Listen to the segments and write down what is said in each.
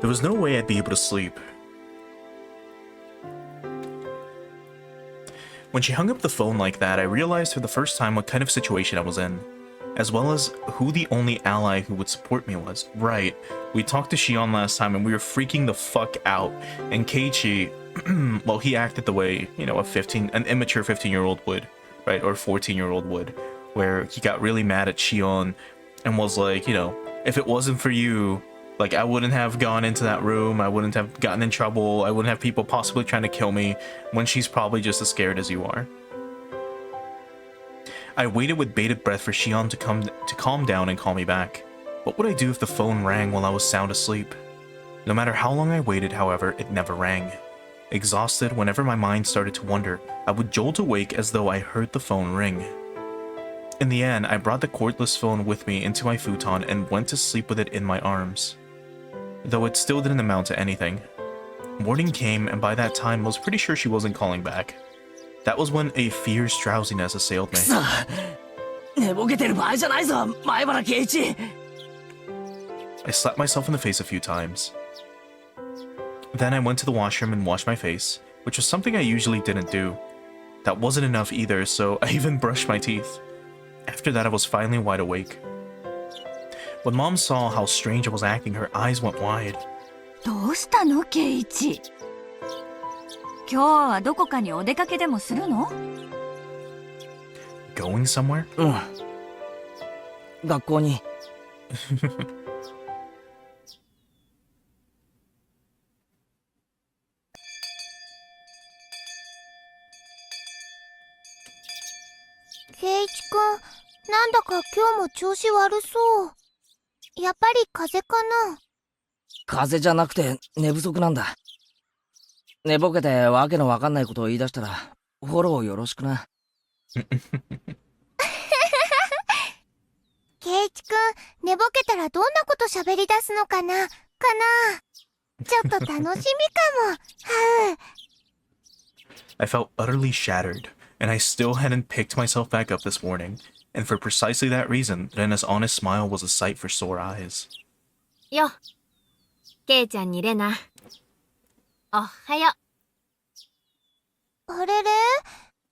There was no way I'd be able to sleep. When she hung up the phone like that, I realized for the first time what kind of situation I was in, as well as who the only ally who would support me was. Right, we talked to Shion last time and we were freaking the fuck out, and Keiichi, well, he acted the way, you know, an immature 15-year-old would, right, or 14-year-old would, where he got really mad at Shion and was like, you know, if it wasn't for you, like, I wouldn't have gone into that room, I wouldn't have gotten in trouble, I wouldn't have people possibly trying to kill me, when she's probably just as scared as you are. I waited with bated breath for Shion to calm down and call me back. What would I do if the phone rang while I was sound asleep? No matter how long I waited, however, it never rang. Exhausted, whenever my mind started to wander, I would jolt awake as though I heard the phone ring. In the end, I brought the cordless phone with me into my futon and went to sleep with it in my arms. Though it still didn't amount to anything. Morning came, and by that time, I was pretty sure she wasn't calling back. That was when a fierce drowsiness assailed me. I slapped myself in the face a few times. Then I went to the washroom and washed my face, which was something I usually didn't do. That wasn't enough either, so I even brushed my teeth. After that, I was finally wide awake. When Mom saw how strange I was acting, her eyes went wide. どうしたの、ケイイチ。今日はどこかにお出かけでもするの？ Going somewhere? うん。学校に。ケイイチくん、なんだか今日も調子悪そう。やっぱり風邪かな？風邪じゃなくて寝不足なんだ。寝ぼけてわけのわかんないことを言い出したらフォローよろしくな。ケイイチくん、寝ぼけたらどんなこと喋り出すのかな？ちょっと楽しみかも。はう。I felt utterly shattered, and I still hadn't picked myself back up this morning. And for precisely that reason, Rena's honest smile was a sight for sore eyes. よ、ケイちゃんにレナ。おはよう。あれれ？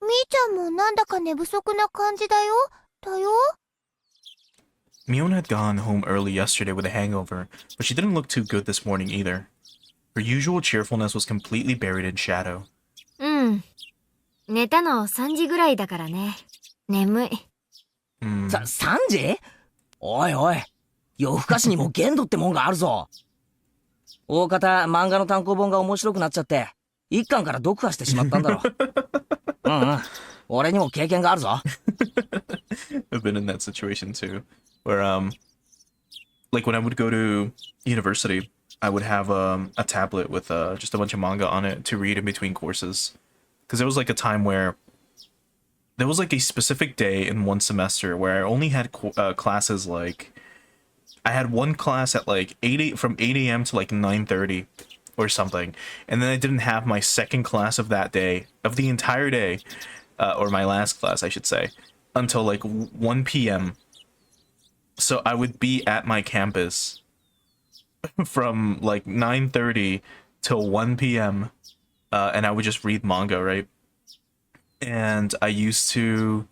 みーちゃんもなんだか寝不足な感じだよ。Mion had gone home early yesterday with a hangover, but she didn't look too good this morning either. Her usual cheerfulness was completely buried in shadow. うん。寝たの3時ぐらいだからね。眠い。3時？おいおい、夜更かしにも限度ってもんがあるぞ。大方漫画の単行本が面白くなっちゃって一巻から読破してしまったんだろ。うんうん、俺にも経験があるぞ。I've been in that situation too, where like when I would go to university, I would have a tablet with just a bunch of manga on it to read in between courses, because there was like a time where there was like a specific day in one semester where I only had classes like I had one class at like from 8 a.m. to like 9:30 or something, and then I didn't have my second class of that day, of the entire day, or my last class I should say, until like 1 p.m. So I would be at my campus from like 9:30 till 1 p.m. And I would just read manga, right? And I used to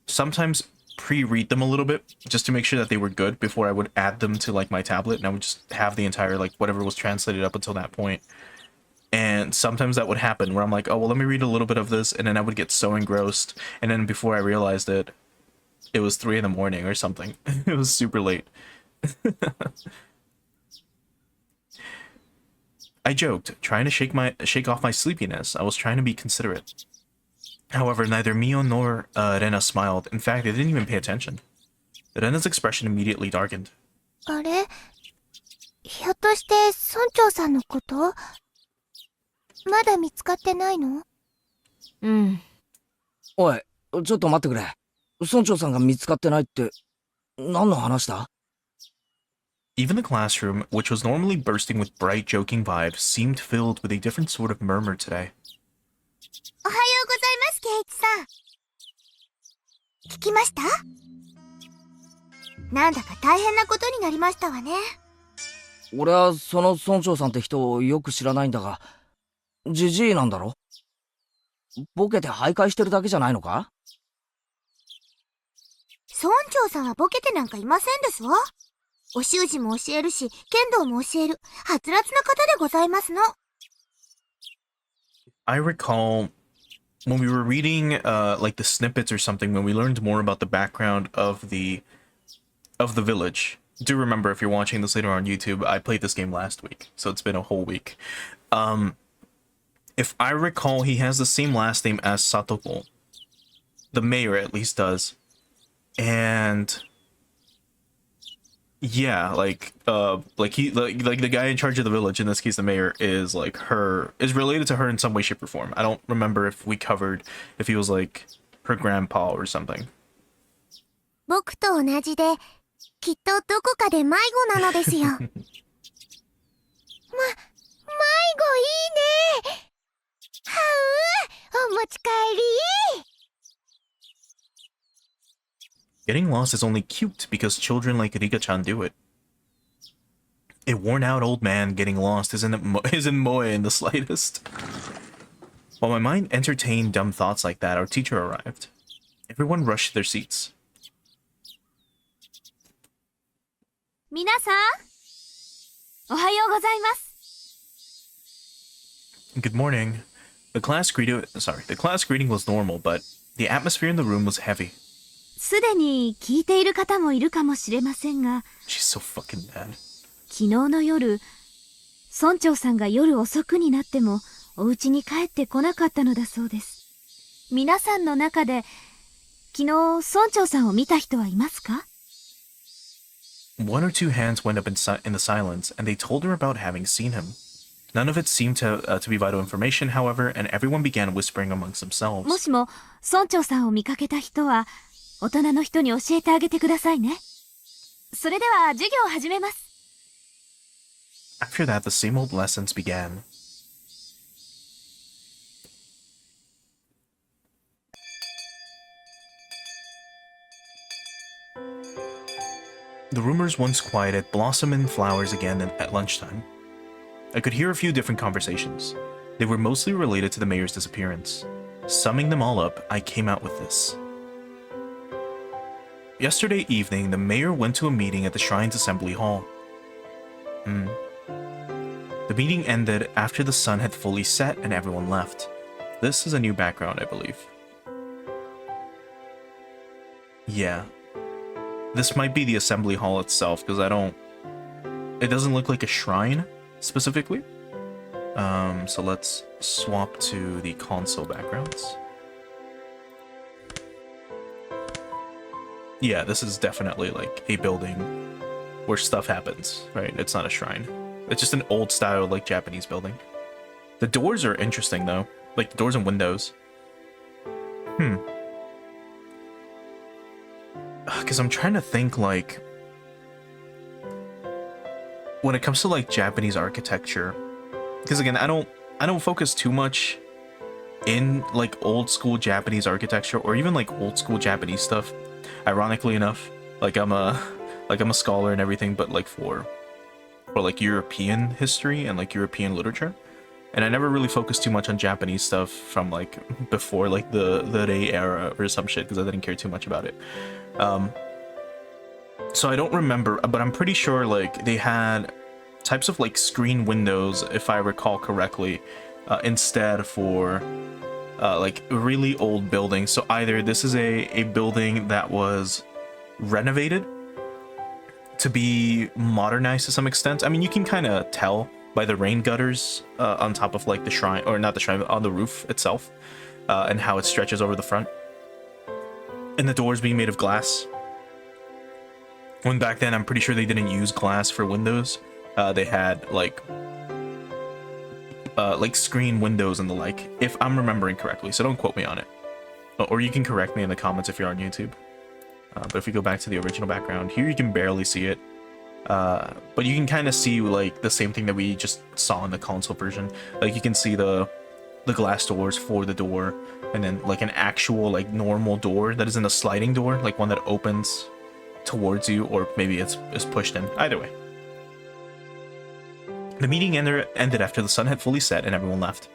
sometimes pre-read them a little bit just to make sure that they were good before I would add them to like my tablet, and I would just have the entire like whatever was translated up until that point. And sometimes that would happen where I'm like, oh well, let me read a little bit of this, and then I would get so engrossed, and then before I realized it, it was 3 in the morning or something. It was super late. I joked, trying to shake off my sleepiness. I was trying to be considerate. However, neither Mio nor Rena smiled. In fact, they didn't even pay attention. Rena's expression immediately darkened. あれ？ひょっとして村長さんのこと？まだ見つかってないの？うん。おい、ちょっと待ってくれ。村長さんが見つかってないって何の話だ？ Even the classroom, which was normally bursting with bright, joking vibes, seemed filled with a different sort of murmur today. おはようございます、ケイイチさん。聞きました？なんだか大変なことになりましたわね。俺はその村長さんって人をよく知らないんだが、ジジイなんだろ？ボケて徘徊してるだけじゃないのか？村長さんはボケてなんかいませんですわ。お習字も教えるし、剣道も教える、はつらつな方でございますの。I recall when we were reading like the snippets or something, when we learned more about the background of the village. Do remember, if you're watching this later on YouTube, I played this game last week, so it's been a whole week. If I recall, he has the same last name as Satoko. The mayor at least does. And yeah, like the guy in charge of the village, in this case the mayor, is related to her in some way, shape, or form. I don't remember if we covered if he was like her grandpa or something. 僕と同じで、きっとどこかで迷子なのですよ。迷子いいね。はう、お持ち帰り。Getting lost is only cute because children like Rika-chan do it. A worn-out old man getting lost isn't moe in the slightest. While my mind entertained dumb thoughts like that, our teacher arrived. Everyone rushed to their seats. 皆さん、おはようございます。 Good morning. The class greeting was normal, but the atmosphere in the room was heavy. すでに聞いている方もいるかもしれませんが、 She's so fucking bad. 昨日の夜、村長さんが夜遅くになってもお家に帰ってこなかったのだそうです。皆さんの中で昨日村長さんを見た人はいますか？ One or two hands went up in the silence, and they told her about having seen him. None of it seemed to be vital information, however, and everyone began whispering amongst も themselves. しも村長さんを見かけた人は大人の人に教えてあげてくださいね。それでは授業を始めます。 After that, the same old lessons began. The rumors once quieted blossom in flowers again at lunchtime. I could hear a few different conversations. They were mostly related to the mayor's disappearance. Summing them all up, I came out with this. Yesterday evening, the mayor went to a meeting at the Shrine's Assembly Hall. The meeting ended after the sun had fully set and everyone left. This is a new background, I believe. Yeah. This might be the assembly hall itself, because it doesn't look like a shrine, specifically. So let's swap to the console backgrounds. Yeah, this is definitely like a building where stuff happens, right? It's not a shrine. It's just an old style, like, Japanese building. The doors are interesting, though. Like, the doors and windows. Because I'm trying to think, like, when it comes to, like, Japanese architecture, because again, I don't focus too much in, like, old school Japanese architecture or even like old school Japanese stuff. Ironically enough, like, I'm a scholar and everything, but like for like European history and like European literature, and I never really focused too much on Japanese stuff from like before like the Rei era or some shit, because I didn't care too much about it. So I don't remember, but I'm pretty sure like they had types of like screen windows, if I recall correctly, instead for like really old buildings. So either this is a building that was renovated to be modernized to some extent. I mean, you can kind of tell by the rain gutters on top of like the shrine, or not the shrine, but on the roof itself, and how it stretches over the front, and the doors being made of glass. When back then, I'm pretty sure they didn't use glass for windows. They had like screen windows and the like, if I'm remembering correctly, so don't quote me on it. Or you can correct me in the comments if you're on YouTube. But if we go back to the original background, here you can barely see it. But you can kind of see like the same thing that we just saw in the console version. Like you can see the glass doors for the door, and then like an actual like normal door that isn't a sliding door, like one that opens towards you, or maybe it's pushed in. Either way. The meeting ended after the sun had fully set and everyone left.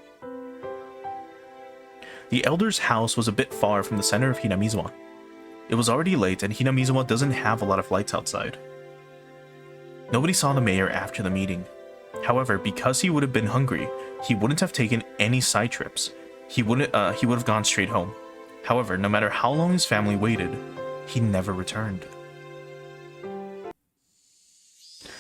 The elder's house was a bit far from the center of Hinamizawa. It was already late, and Hinamizawa doesn't have a lot of lights outside. Nobody saw the mayor after the meeting. However, because he would have been hungry, he wouldn't have taken any side trips. He would have gone straight home. However, no matter how long his family waited, he never returned.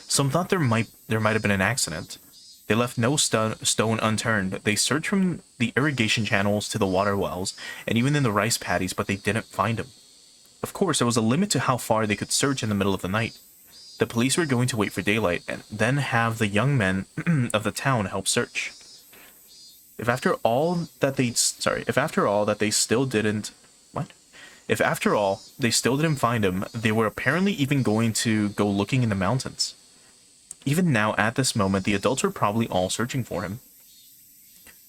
Some thought there might have been an accident. They left no stone unturned. They searched from the irrigation channels to the water wells, and even in the rice paddies, but they didn't find him. Of course, there was a limit to how far they could search in the middle of the night. The police were going to wait for daylight and then have the young men of the town help search. If after all they still didn't find him, they were apparently even going to go looking in the mountains. Even now, at this moment, the adults were probably all searching for him.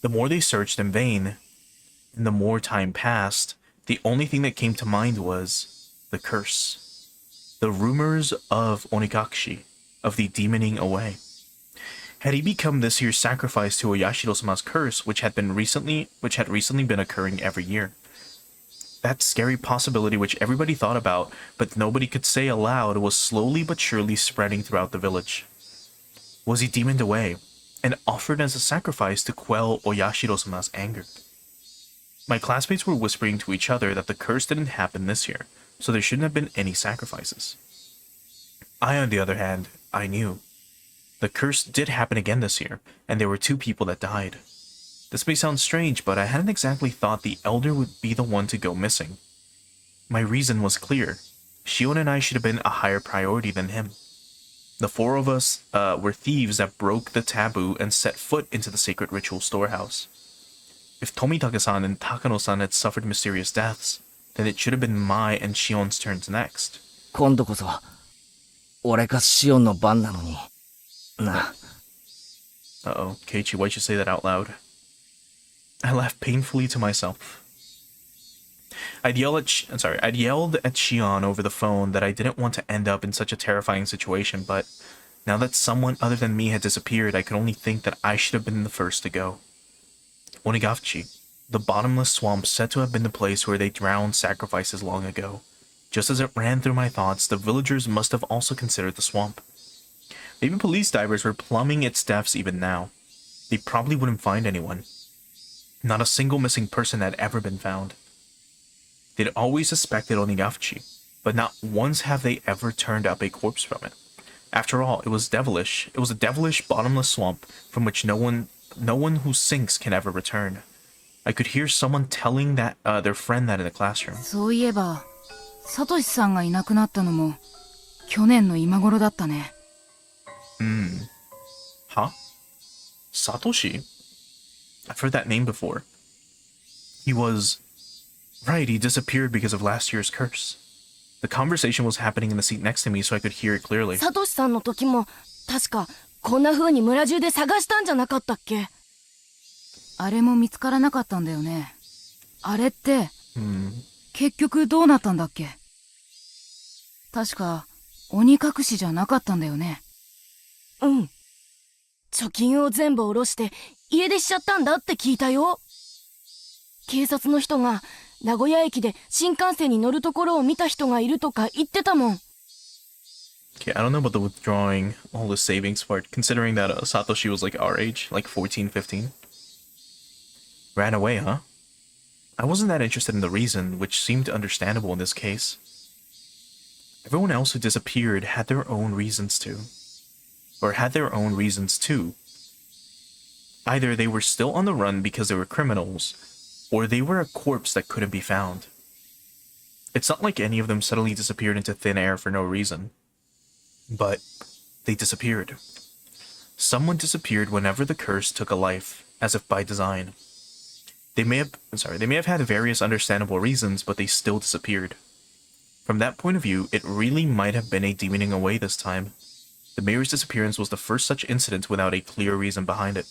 The more they searched in vain, and the more time passed, the only thing that came to mind was the curse. The rumors of Onigakashi, of the demoning away. Had he become this year's sacrifice to Oyashiro-sama's curse, which had recently been occurring every year? That scary possibility which everybody thought about, but nobody could say aloud, was slowly but surely spreading throughout the village. Was he demoned away, and offered as a sacrifice to quell Oyashiro-sama's anger? My classmates were whispering to each other that the curse didn't happen this year, so there shouldn't have been any sacrifices. I, on the other hand, I knew. The curse did happen again this year, and there were 2 people that died. This may sound strange, but I hadn't exactly thought the elder would be the one to go missing. My reason was clear. Shion and I should have been a higher priority than him. The 4 of us were thieves that broke the taboo and set foot into the sacred ritual storehouse. If Tomitake-san and Takano-san had suffered mysterious deaths, then it should have been my and Shion's turns next. 今度こそ、俺かシオンの番なのに。な。Uh-oh, Keiichi, why'd you say that out loud? I laughed painfully to myself. I'd yelled at Shion over the phone that I didn't want to end up in such a terrifying situation, but now that someone other than me had disappeared, I could only think that I should have been the first to go. Onigakashi, the bottomless swamp, said to have been the place where they drowned sacrifices long ago. Just as it ran through my thoughts, the villagers must have also considered the swamp. Maybe police divers were plumbing its depths even now. They probably wouldn't find anyone. Not a single missing person had ever been found. They'd always suspected Onigakashi, but not once have they ever turned up a corpse from it. After all, it was devilish. It was a devilish, bottomless swamp from which no one who sinks can ever return. I could hear someone telling their friend that in the classroom. そういえば、サトシさんがいなくなったのも去年の今頃だったね。Huh? Satoshi? I've heard that name before. He was... Right, he disappeared because of last year's curse. The conversation was happening in the seat next to me, so I could hear it clearly. サトシさんの時も確かこんな風に村中で探したんじゃなかったっけ？あれも見つからなかったんだよね。あれって、結局どうなったんだっけ？確か鬼隠しじゃなかったんだよね。うん。貯金を全部下ろして家出しちゃったんだって聞いたよ。警察の人が名古屋駅で新幹線に乗るところを見た人がいるとか言ってたもん。Okay, I don't know about the withdrawing all the savings part, considering that Satoshi was like our age, like 14, 15. Ran away, huh? I wasn't that interested in the reason, which seemed understandable in this case. Everyone else who disappeared had their own reasons to. Or had their own reasons too. Either they were still on the run because they were criminals, or they were a corpse that couldn't be found. It's not like any of them suddenly disappeared into thin air for no reason. But they disappeared. Someone disappeared whenever the curse took a life, as if by design. They may have had various understandable reasons, but they still disappeared. From that point of view, it really might have been a demoning away this time. The mayor's disappearance was the first such incident without a clear reason behind it.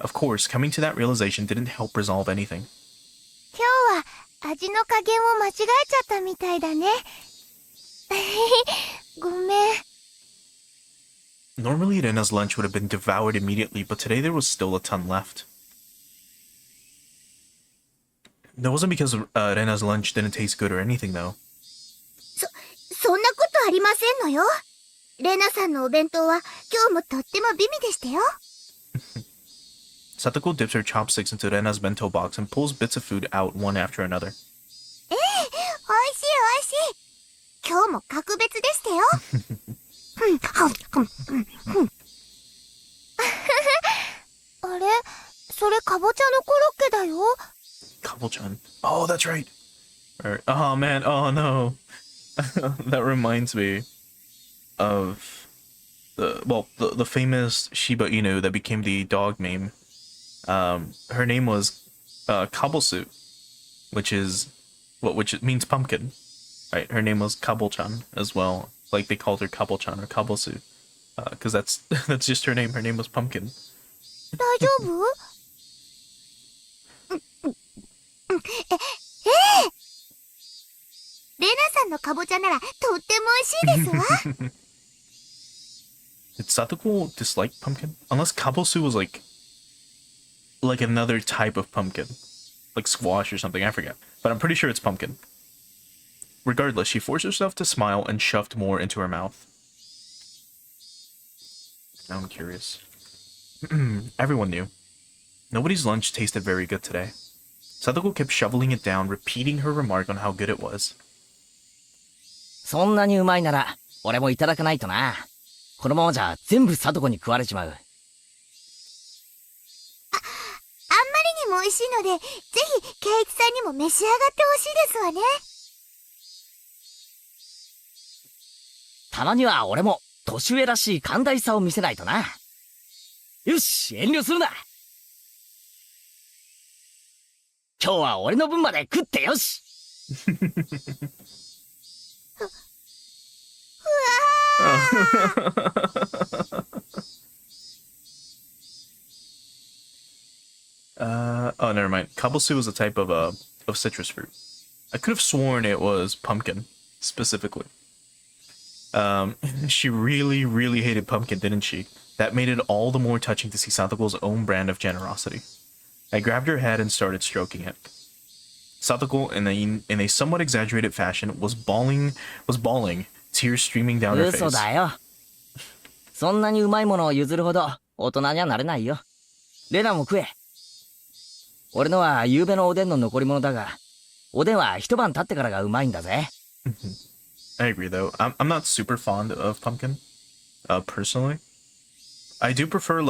Of course, coming to that realization didn't help resolve anything. 今日は味の加減を間違えちゃったみたいだね。ごめん。Normally, Rena's lunch would have been devoured immediately, but today there was still a ton left. That wasn't because Rena's lunch didn't taste good or anything, though. そんなことありませんのよ。レナさんのお弁当は今日もとっても美味でしたよ。Satoko dips her chopsticks into Rena's bento box and pulls bits of food out one after another. おいしいおいしい。今日も格別でしたよ。あれ、それかぼちゃのコロッケだよ。Kabul-chan. Oh, that's right. Oh man, oh no. That reminds me of the famous Shiba Inu that became the dog name. Her name was Kabusu, which means pumpkin. Right, her name was Kabul-chan as well. Like they called her Kabul-chan or Kabusu, because that's just her name. Her name was Pumpkin. 大丈夫？レナさんのかぼちゃならとっても美味しいですわ。Did Satoko dislike pumpkin? Unless Kabusu was like another type of pumpkin, like squash or something. I forget, but I'm pretty sure it's pumpkin. Regardless, she forced herself to smile and shoved more into her mouth. Now I'm curious. Everyone knew. Nobody's lunch tasted very good today. Satoko kept shoveling it down, repeating her remark on how good it was. そんなにうまいなら、俺もいただかないとな。このままじゃ全部サトコに食われちまう。あんまりにも美味しいので、ぜひケイチさんにも召し上がってほしいですわね。たまには俺も年上らしい寛大さを見せないとな。よし、遠慮するな。今日は俺の分まで食ってよし。Oh, never mind. Kabusu is a type of citrus fruit. I could have sworn it was pumpkin, specifically. She really, really hated pumpkin, didn't she? That made it all the more touching to see Satoko's own brand of generosity. I grabbed her head and started stroking it. Satoko, in a somewhat exaggerated fashion, was bawling, tears streaming down her face. 嘘だよ。そんなにうまいものを譲るほど大人にはなれないよ。レナも食え。俺のは夕べのおでんの残り物だが、おでんは一晩経ってからがうまいんだぜ。I agree, though. I'm not super fond of pumpkin, personally. I do prefer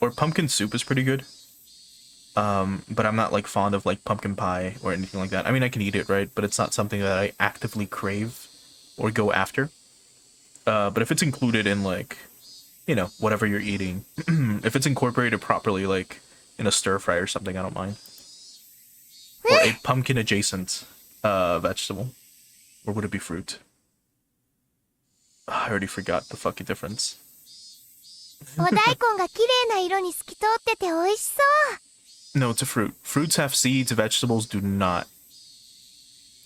or pumpkin soup is pretty good. But I'm not fond of pumpkin pie or anything like that. I mean, I can eat it, right? But it's not something that I actively crave or go after. But if it's included in whatever you're eating, if it's incorporated properly, in a stir fry or something, I don't mind. Or a pumpkin adjacent vegetable. Or would it be fruit? I already forgot the fucking difference. お大根が綺麗な色に透き通ってて美味しそう。No, it's a fruit. Fruits have seeds, vegetables do not.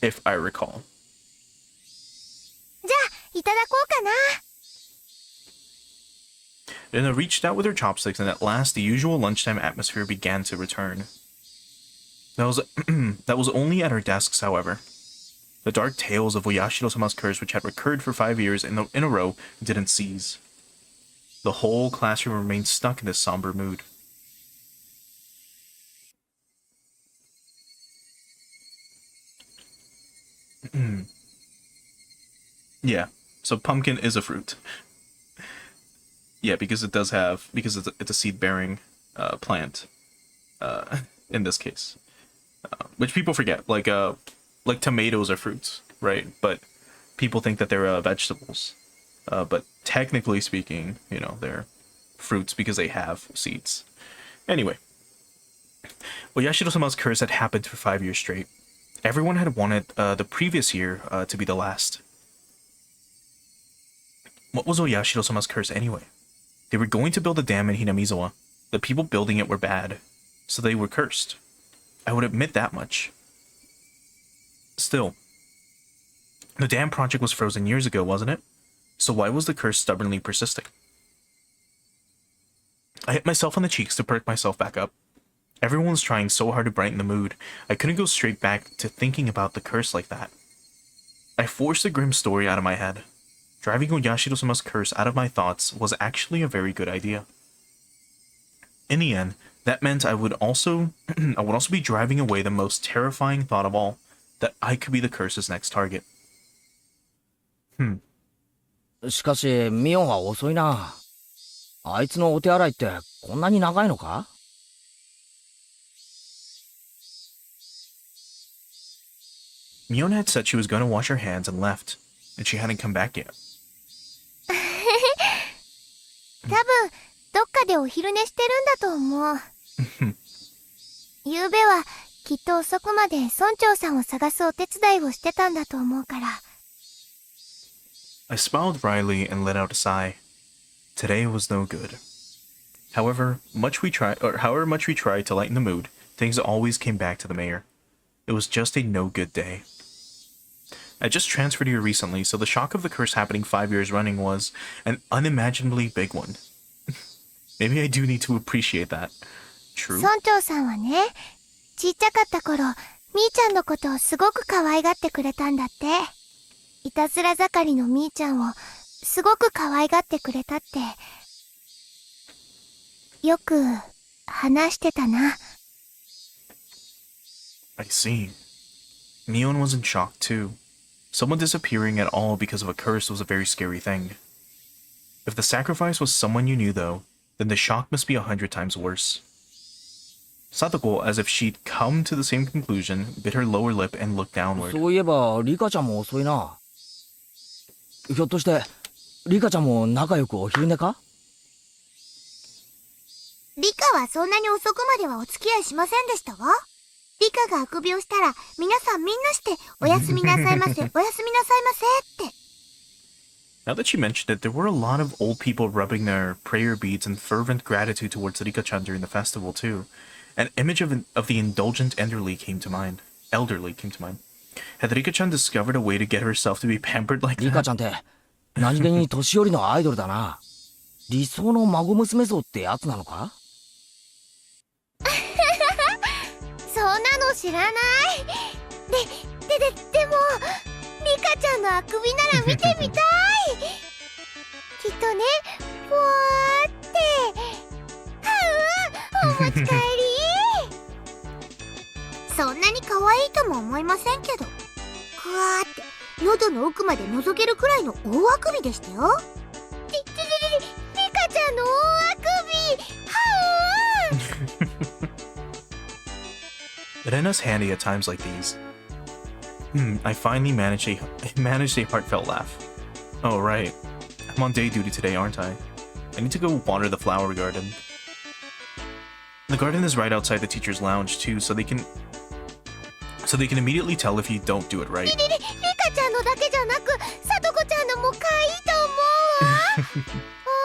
If I recall. じゃあ、いただこうかな。Lena reached out with her chopsticks, and at last the usual lunchtime atmosphere began to return. That was only at her desks, however. The dark tales of Oyashiro-sama's curse, which had recurred for 5 years in a row, didn't cease. The whole classroom remained stuck in this somber mood. Yeah, so pumpkin is a fruit. Yeah, because it's a seed-bearing plant. In this case, which people forget. Like tomatoes are fruits, right? But people think that they're vegetables. But technically speaking, they're fruits because they have seeds. Anyway, well, Yashiro-sama's curse had happened for 5 years straight. Everyone had wanted the previous year to be the last. What was Oyashiro-sama's curse anyway? They were going to build a dam in Hinamizawa. The people building it were bad, so they were cursed. I would admit that much. Still, the dam project was frozen years ago, wasn't it? So why was the curse stubbornly persisting? I hit myself on the cheeks to perk myself back up. Everyone was trying so hard to brighten the mood, I couldn't go straight back to thinking about the curse like that. I forced the grim story out of my head. Driving Oyashiro-sama's curse out of my thoughts was actually a very good idea. In the end, that meant I would also be driving away the most terrifying thought of all, that I could be the curse's next target. しかし、ミオンは遅いな。あいつのお手洗いってこんなに長いのか？ Mion had said she was going to wash her hands and left, and she hadn't come back yet. 多分どっかでお昼寝してるんだと思う。昨べはきっと遅くまで村長さんを探すお手伝いをしてたんだと思うから。I smiled wryly and let out a sigh. Today was no good. However much we tried to lighten the mood, things always came back to the mayor. It was just a no good day. I just transferred here recently, so the shock of the curse happening 5 years running was an unimaginably big one. Maybe I do need to appreciate that. True. 村長さんはね、ちっちゃかった頃、みーちゃんのことをすごく可愛がってくれたんだって。いたずら盛りのみーちゃんをすごく可愛がってくれたって。よく話してたな。I see. Mion was in shock too. Someone disappearing at all because of a curse was a very scary thing. If the sacrifice was someone you knew, though, then the shock must be 100 times worse. Satoko, as if she'd come to the same conclusion, bit her lower lip and looked downward. そういえば、リカちゃんも遅いな。ひょっとして、リカちゃんも仲良くお昼寝か？リカはそんなに遅くまではお付き合いしませんでしたわ。リカがあくびをしたら、皆さんみんなして、おやすみなさいませ、おやすみなさいませって。Now that she mentioned it, there were a lot of old people rubbing their prayer beads in fervent gratitude towards Rika-chan during the festival too. An image of the indulgent elderly came to mind. Had Rika-chan discovered a way to get herself to be pampered like リカ that? ちゃんって、何気に年寄りのアイドルだな。理想の孫娘像ってやつなのか？そんなの知らない。でも、リカちゃんのあくびなら見てみたい。きっとね、ふわーって。お持ち帰り。そんなに可愛いとも思いませんけど。ふわーって、喉の奥まで覗けるくらいの大あくびでしたよ。リカちゃんの大あくび。Rena's handy at times like these. I finally managed a heartfelt laugh. Oh, right. I'm on day duty today, aren't I? I need to go water the flower garden. The garden is right outside the teacher's lounge, too, so they can immediately tell if you don't do it right. リカちゃんのだけじゃなく、さとこちゃんのも可愛いと思うわ。大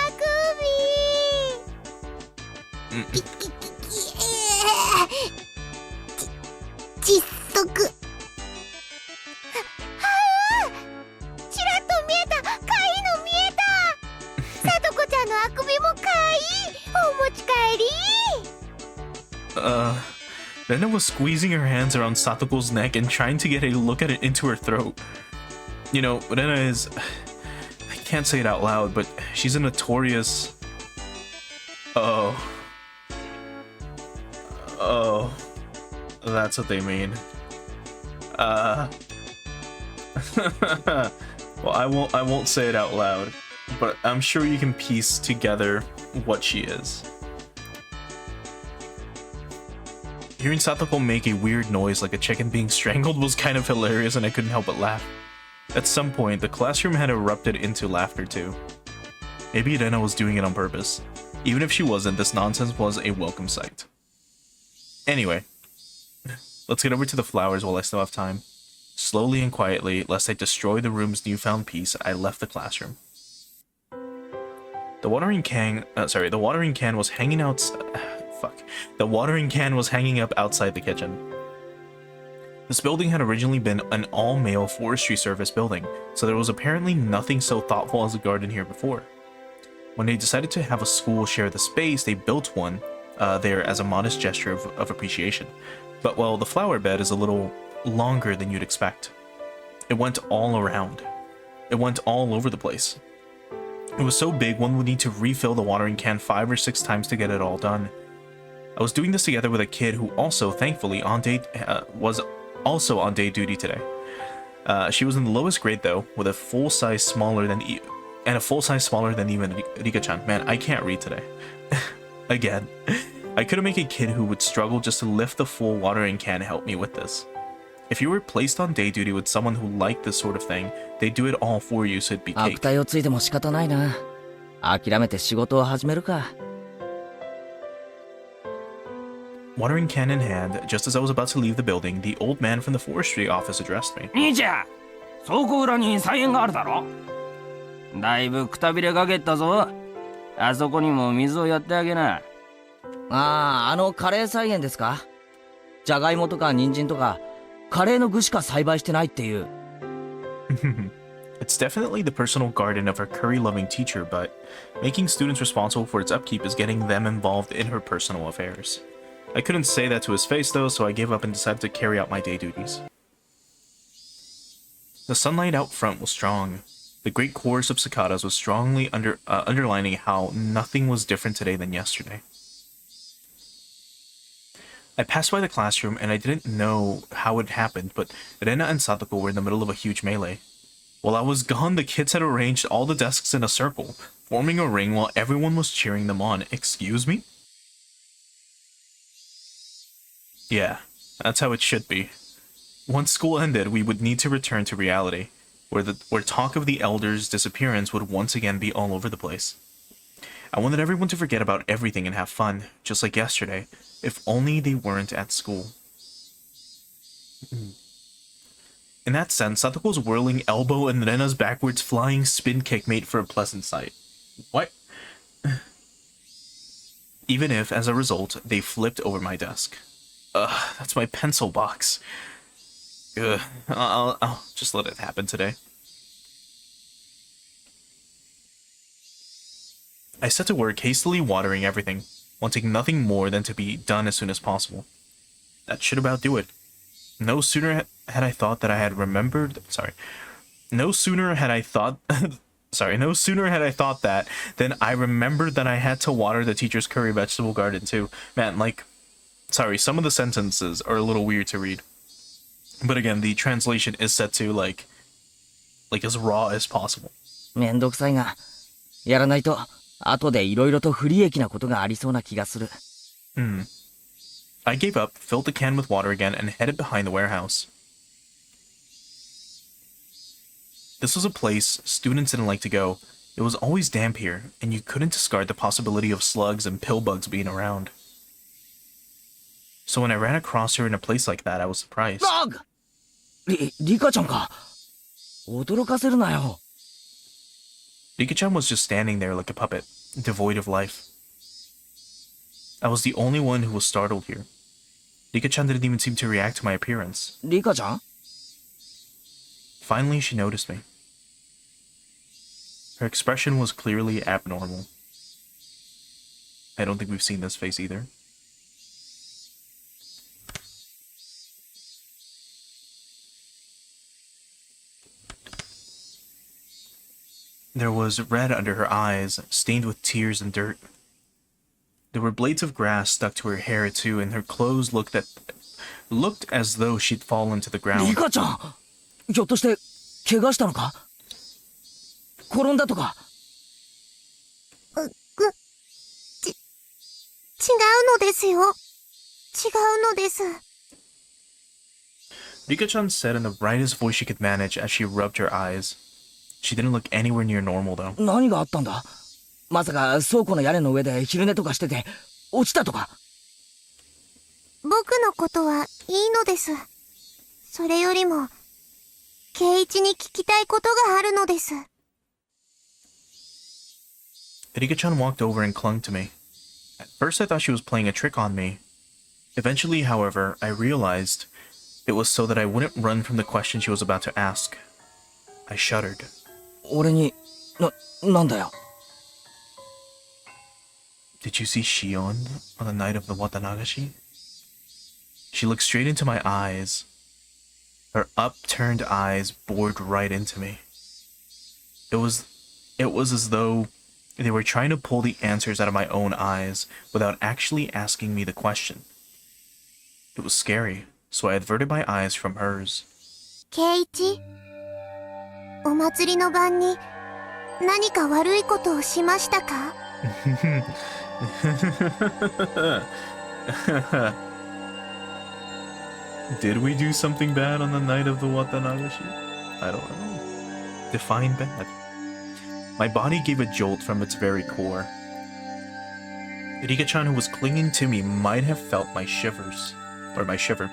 あくび。窒息。ちらっと見えた。可愛いの見えた。さとこちゃんのあくびも可愛い。お持ち帰り。Rena was squeezing her hands around Satoko's neck and trying to get a look at it into her throat. You know, Rena is... I can't say it out loud, but she's a notorious... Oh, that's what they mean. Well, I won't say it out loud, but I'm sure you can piece together what she is. Hearing Satoko make a weird noise like a chicken being strangled was kind of hilarious, and I couldn't help but laugh. At some point, the classroom had erupted into laughter too. Maybe Rena was doing it on purpose. Even if she wasn't, this nonsense was a welcome sight. Anyway, let's get over to the flowers while I still have time. Slowly and quietly, lest I destroy the room's newfound peace, I left the classroom. The watering can was hanging out. The watering can was hanging up outside the kitchen. This building had originally been an all-male forestry service building, so there was apparently nothing so thoughtful as a garden here before. When they decided to have a school share the space, they built one there as a modest gesture of appreciation. But, well, the flower bed is a little longer than you'd expect. It went all around. It went all over the place. It was so big, one would need to refill the watering can 5 or 6 times to get it all done. I was doing this together with a kid who also, thankfully, was also on day duty today. She was in the lowest grade though, with a full size smaller than even Rika-chan. Man, I can't read today. Again, I couldn't make a kid who would struggle just to lift the full watering can help me with this. If you were placed on day duty with someone who liked this sort of thing, they'd do it all for you, so it'd be 悪 cake. 態をついても仕方ないな。諦めて仕事を始めるか。Watering can in hand, just as I was about to leave the building, the old man from the forestry office addressed me. 兄ちゃん、倉庫裏に菜園があるだろ。だいぶくたびれかけたぞ。あそこにも水をやってあげな。カレー菜園ですか？じゃがいもとか人参とか、カレーの具しか栽培してないっていう。It's definitely the personal garden of her curry-loving teacher, but making students responsible for its upkeep is getting them involved in her personal affairs. I couldn't say that to his face though, so I gave up and decided to carry out my day duties. The sunlight out front was strong. The great chorus of cicadas was strongly underlining how nothing was different today than yesterday. I passed by the classroom and I didn't know how it happened, but Rena and Satoko were in the middle of a huge melee. While I was gone, the kids had arranged all the desks in a circle, forming a ring while everyone was cheering them on. Excuse me? Yeah, that's how it should be. Once school ended, we would need to return to reality, where talk of the elders' disappearance would once again be all over the place. I wanted everyone to forget about everything and have fun, just like yesterday, if only they weren't at school. In that sense, Satoko's whirling elbow and Rena's backwards flying spin kick made for a pleasant sight. What? Even if, as a result, they flipped over my desk. Ugh, that's my pencil box. Ugh, I'll just let it happen today. I set to work hastily watering everything, wanting nothing more than to be done as soon as possible. That should about do it. No sooner had I thought that than I remembered that I had to water the teacher's curry vegetable garden too. Man, some of the sentences are a little weird to read. But again, the translation is set to like as raw as possible. めんどくさいが、やらないと後でいろいろと不利益なことがありそうな気がする。I gave up, filled the can with water again, and headed behind the warehouse. This was a place students didn't like to go. It was always damp here, and you couldn't discard the possibility of slugs and pill bugs being around. So when I ran across her in a place like that, I was surprised. リカちゃんか。驚かせるなよ。Rika-chan was just standing there like a puppet, devoid of life. I was the only one who was startled here. Rika-chan didn't even seem to react to my appearance. リカちゃん？ Finally, she noticed me. Her expression was clearly abnormal. I don't think we've seen this face either. There was red under her eyes, stained with tears and dirt. There were blades of grass stuck to her hair too, and her clothes looked as though she'd fallen to the リ ground. カちゃん、ひょっとして怪我したのか？転んだとか？違うのですよ。違うのです。Rika-chan said in the brightest voice she could manage as she rubbed her eyes. She didn't look anywhere near normal though. 何があったんだ？まさか倉庫の屋根の上で昼寝とかしてて落ちたとか？僕のことはいいのです。それよりも、圭一に聞きたいことがあるのです。Rika-chan walked over and clung to me. At first I thought she was playing a trick on me. Eventually, however, I realized it was so that I wouldn't run from the question she was about to ask. I shuddered. 俺に、なんだよ。Did you see Shion on the night of the Watanagashi? She looked straight into my eyes. Her upturned eyes bored right into me. It was as though they were trying to pull the answers out of my own eyes without actually asking me the question. It was scary, so I averted my eyes from hers. 圭一、お祭りの晩に何か悪いことをしましたか？ Did we do something bad on the night of the Watanagashi? I don't know. Define bad. My body gave a jolt from its very core. Rika-chan, who was clinging to me, might have felt my shivers. Or my shiver.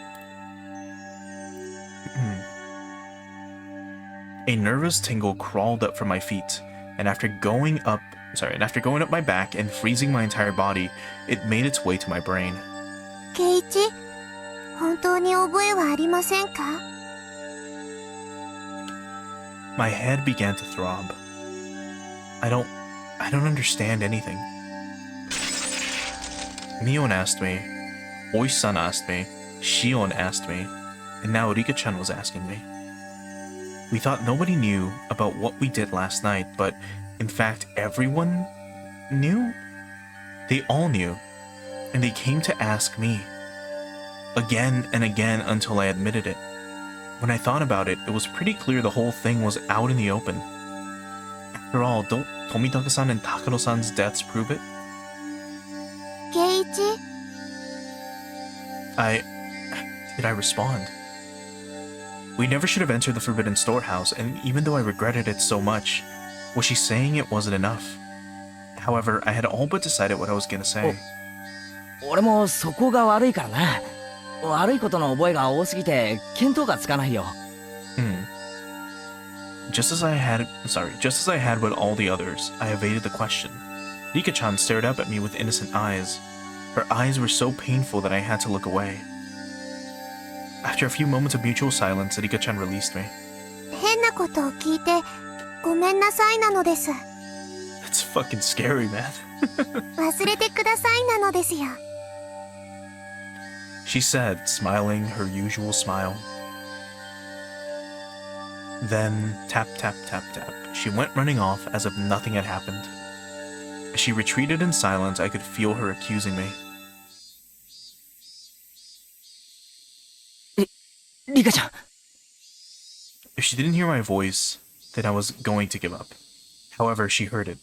A nervous tingle crawled up from my feet, and after going up my back and freezing my entire body, it made its way to my brain. 圭一、本当に覚えはありませんか？ My head began to throb. I don't understand anything. Mion asked me, Oishi-san asked me, Shion asked me, and now Rika-chan was asking me. We thought nobody knew about what we did last night, but in fact everyone knew? They all knew, and they came to ask me. Again and again until I admitted it. When I thought about it, it was pretty clear the whole thing was out in the open. After all, don't Tomitaka-san and Takano-san's deaths prove it? 圭一、 Did I respond? We never should have entered the Forbidden Storehouse, and even though I regretted it so much, was she saying it wasn't enough? However, I had all but decided what I was gonna say. 俺もそこが悪いからな。悪いことの覚えが多すぎて見当がつかないよ。Just as I had with all the others, I evaded the question. Rika-chan stared up at me with innocent eyes. Her eyes were so painful that I had to look away. After a few moments of mutual silence, Rika-chan released me. 変なことを聞いてごめんなさいなのです。 That's fucking scary, man. 忘れてくださいなのですよ。 She said, smiling her usual smile. Then, tap, tap, tap, tap, she went running off as if nothing had happened. As she retreated in silence, I could feel her accusing me. リカちゃん。 If she didn't hear my voice, then I was going to give up. However, she heard it.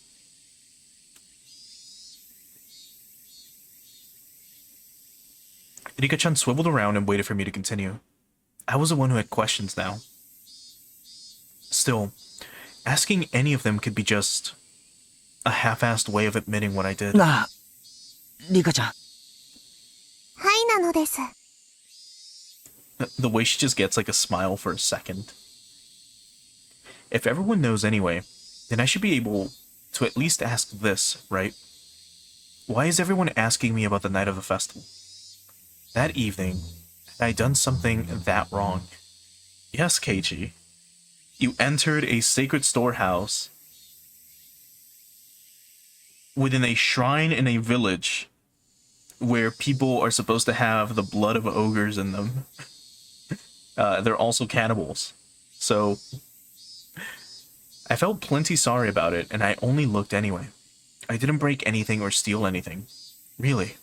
Rika-chan swiveled around and waited for me to continue. I was the one who had questions now. Still, asking any of them could be just a half-assed way of admitting what I did. なあ、リカちゃん。はいなのです。 The way she just gets like a smile for a second. If everyone knows anyway, then I should be able to at least ask this, right? Why is everyone asking me about the night of the festival? That evening, had I done something that wrong? Yes, Keiichi. You entered a sacred storehouse within a shrine in a village where people are supposed to have the blood of ogres in them. They're also cannibals. So I felt plenty sorry about it, and I only looked anyway. I didn't break anything or steal anything. Really.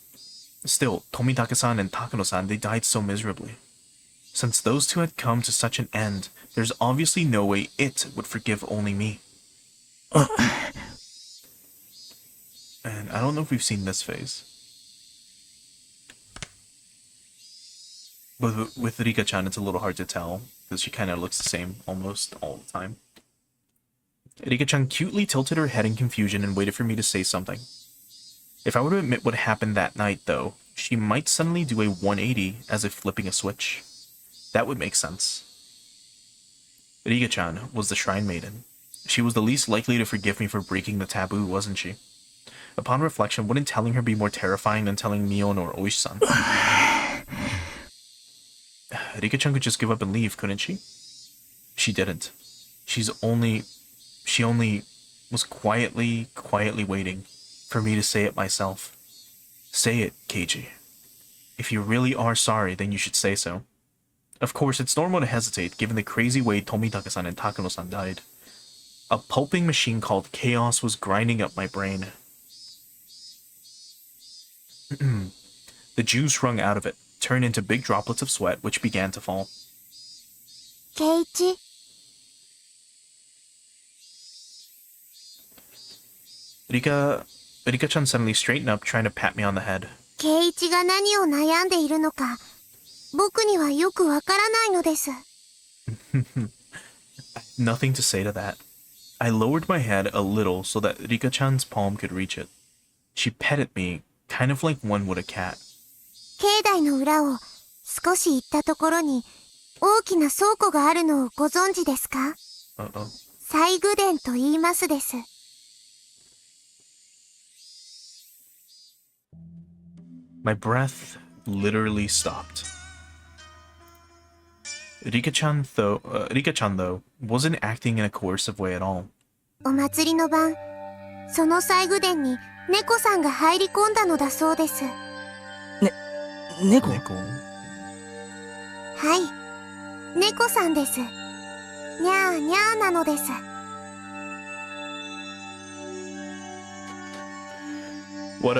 Still, Tomitaka-san and Takano-san, they died so miserably. Since those two had come to such an end, there's obviously no way it would forgive only me. And I don't know if we've seen this phase. But with Rika-chan, it's a little hard to tell, because she kind of looks the same almost all the time. Rika-chan cutely tilted her head in confusion and waited for me to say something. If I were to admit what happened that night, though, she might suddenly do a 180 as if flipping a switch. That would make sense. Rika-chan was the Shrine Maiden. She was the least likely to forgive me for breaking the taboo, wasn't she? Upon reflection, wouldn't telling her be more terrifying than telling Mion or Oishi-san? Rika-chan could just give up and leave, couldn't she? She didn't. She only was quietly waiting for me to say it myself. Say it, Keiji. If you really are sorry, then you should say so. Of course, it's normal to hesitate given the crazy way Tomitaka-san and Takano-san died. A pulping machine called Chaos was grinding up my brain. The juice wrung out of it turned into big droplets of sweat which began to fall. ケイチ、 Rika-chan suddenly straightened up, trying to pat me on the head. ケイチが何を悩んでいるのか、僕にはよくわからないのです。Nothing to say to that. I lowered my head a little so that Rika-chan's palm could reach it. She petted me, kind of like one would a cat. 境内の裏を少し行ったところに大きな倉庫があるのをご存知ですか？ Uh-oh. 西宮殿と言いますです。My breath literally stopped. Rika-chan, though, wasn't acting in a coercive way at all. お祭りの晩、その西宮殿に猫さんが入り込んだのだそうです。猫？ Nickel. はい、猫さんです。にゃーにゃーなのです。What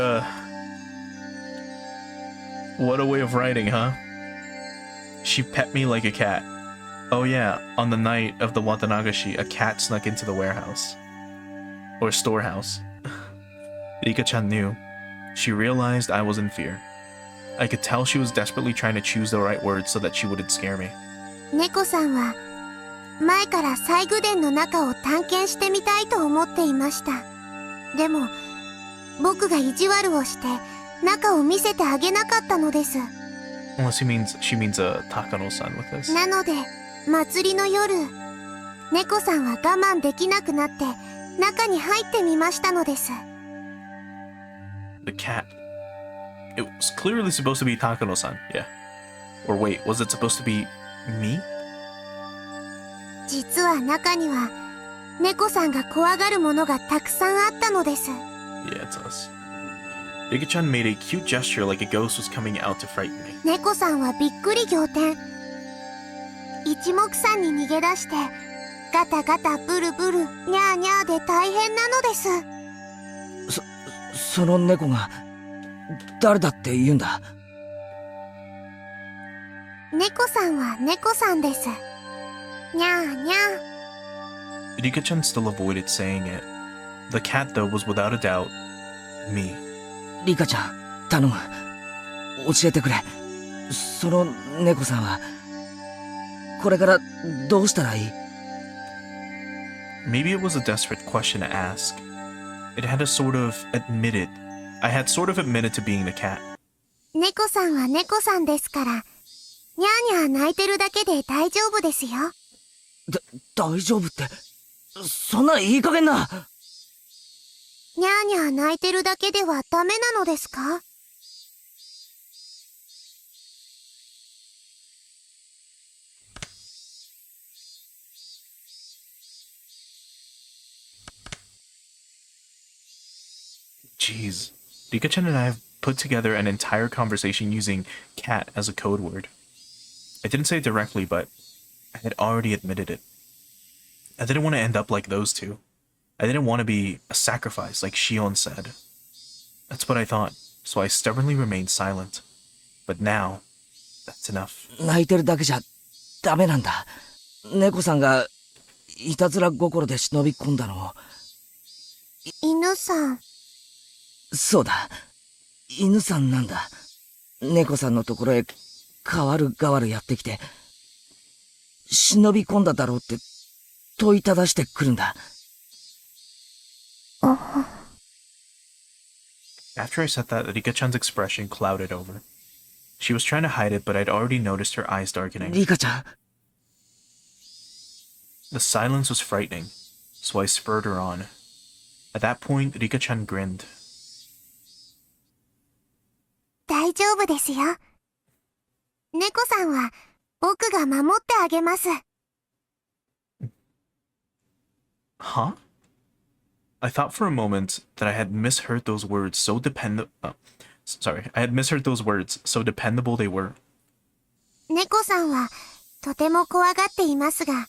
a way of writing, huh? She pet me like a cat. Oh yeah, on the night of the Watanagashi, a cat snuck into the warehouse. Or storehouse. Rika-chan knew. She realized I was in fear. I could tell she was desperately trying to choose the right words so that she wouldn't scare me. 猫さんは前から西宮殿の中を探検してみたいと思っていました。でも僕が意地悪をして中を見せてあげなかったのです。 Well, she means Takano-san with this. なので祭りの夜、猫さんは我慢できなくなって中に入ってみましたのです。 The cat. It was clearly supposed to be Takano-san, yeah. Or wait, was it supposed to be me? 実は中には猫さんが怖がるものがたくさんあったのです。 Yeah, it's us. Rika-chan made a cute gesture like a ghost was coming out to frighten me. 猫さんはびっくり仰天。一目散に逃げ出してガタガタブルブルニャーニャーで大変なのです。その猫が誰だって言うんだ？猫さんは猫さんです。にゃーにゃー。 Rika-chan still avoided saying it. The cat, though, was without a doubt me. リカちゃん、頼む。教えてくれ。その猫さんはこれからどうしたらいい？ Maybe it was a desperate question to ask. It had I had sort of admitted to being the cat. 猫さんは猫さんですから、にゃーにゃー泣いてるだけで大丈夫ですよ。大丈夫って、そんないい加減な。にゃーにゃー泣いてるだけではダメなのですか？ Jeez. Rika-chan and I have put together an entire conversation using cat as a code word. I didn't say it directly, but I had already admitted it. I didn't want to end up like those two. I didn't want to be a sacrifice like Shion said. That's what I thought, so I stubbornly remained silent. But now, that's enough. 泣いてるだけじゃダメなんだ。猫さんがいたずら心で忍び込んだのを。犬さん。そうだ。犬さんなんだ。猫さんのところへ代わる代わるやってきて、忍び込んだだろうって問いただしてくるんだ。After I said that, Rika-chan's expression clouded over. She was trying to hide it, but I'd already noticed her eyes darkening. リカちゃん。 The silence was frightening, so I spurred her on. At that point, Rika-chan grinned. 大丈夫ですよ。猫さんは僕が守ってあげます。 Huh? I thought for a moment that I had misheard those words Sorry, I had misheard those words. So dependable they were. 猫さんはとても怖がっていますが、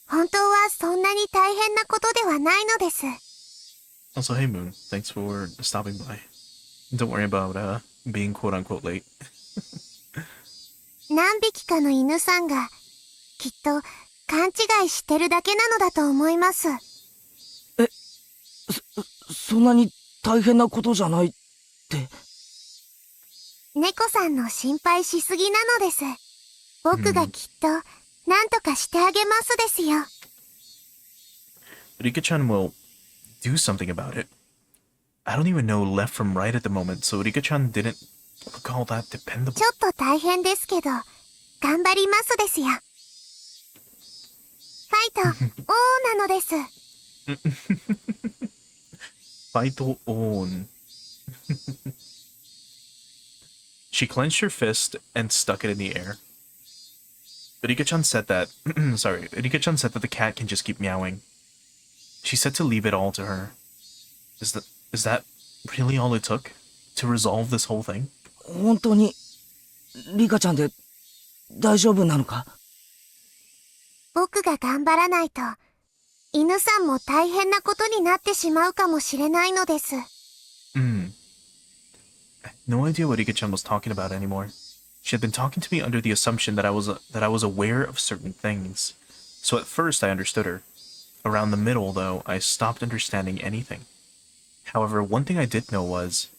本当はそんなに大変なことではないのです。Also, hey Moon, thanks for stopping by. Don't worry about being quote unquote late. 何匹かの犬さんがきっと勘違いしてるだけなのだと思います。そんなに大変なことじゃないって。猫さんの心配しすぎなのです。僕がきっと何とかしてあげますですよ。Rika-chan will do something about it. I don't even know left from right at the moment, so Rika-chan didn't look all that dependable. ちょっと大変ですけど、頑張りますですよ。ファイト、オーなのです。Fight on. She clenched her fist and stuck it in the air. Rika-chan said that Rika-chan said that the cat can just keep meowing. She said to leave it all to her. Is that really all it took to resolve this whole thing? 本当にリカちゃんで大丈夫なのか？僕が頑張らないと、犬さんも大変なことになってしまうかもしれないのです。No idea what Rika-chan was talking about anymore. She had been talking to me under the assumption that I was aware of certain things. So at first I understood her. Around the middle, though, I stopped understanding anything. However, one thing I did know was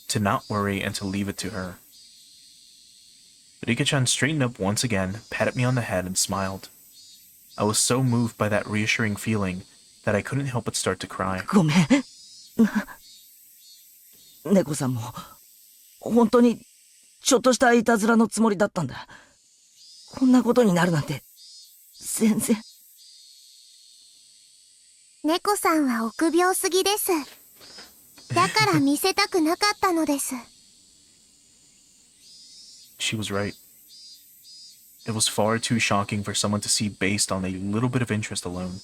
to not worry and to leave it to her. Rika-chan straightened up once again, patted me on the head, and smiled. I was so moved by that reassuring feeling that I couldn't help but start to cry. ごめん。猫さんも本当にちょっとしたいたずらのつもりだったんだ。こんなことになるなんて全然。猫さんは臆病すぎです。だから見せたくなかったのです。She was right. It was far too shocking for someone to see based on a little bit of interest alone.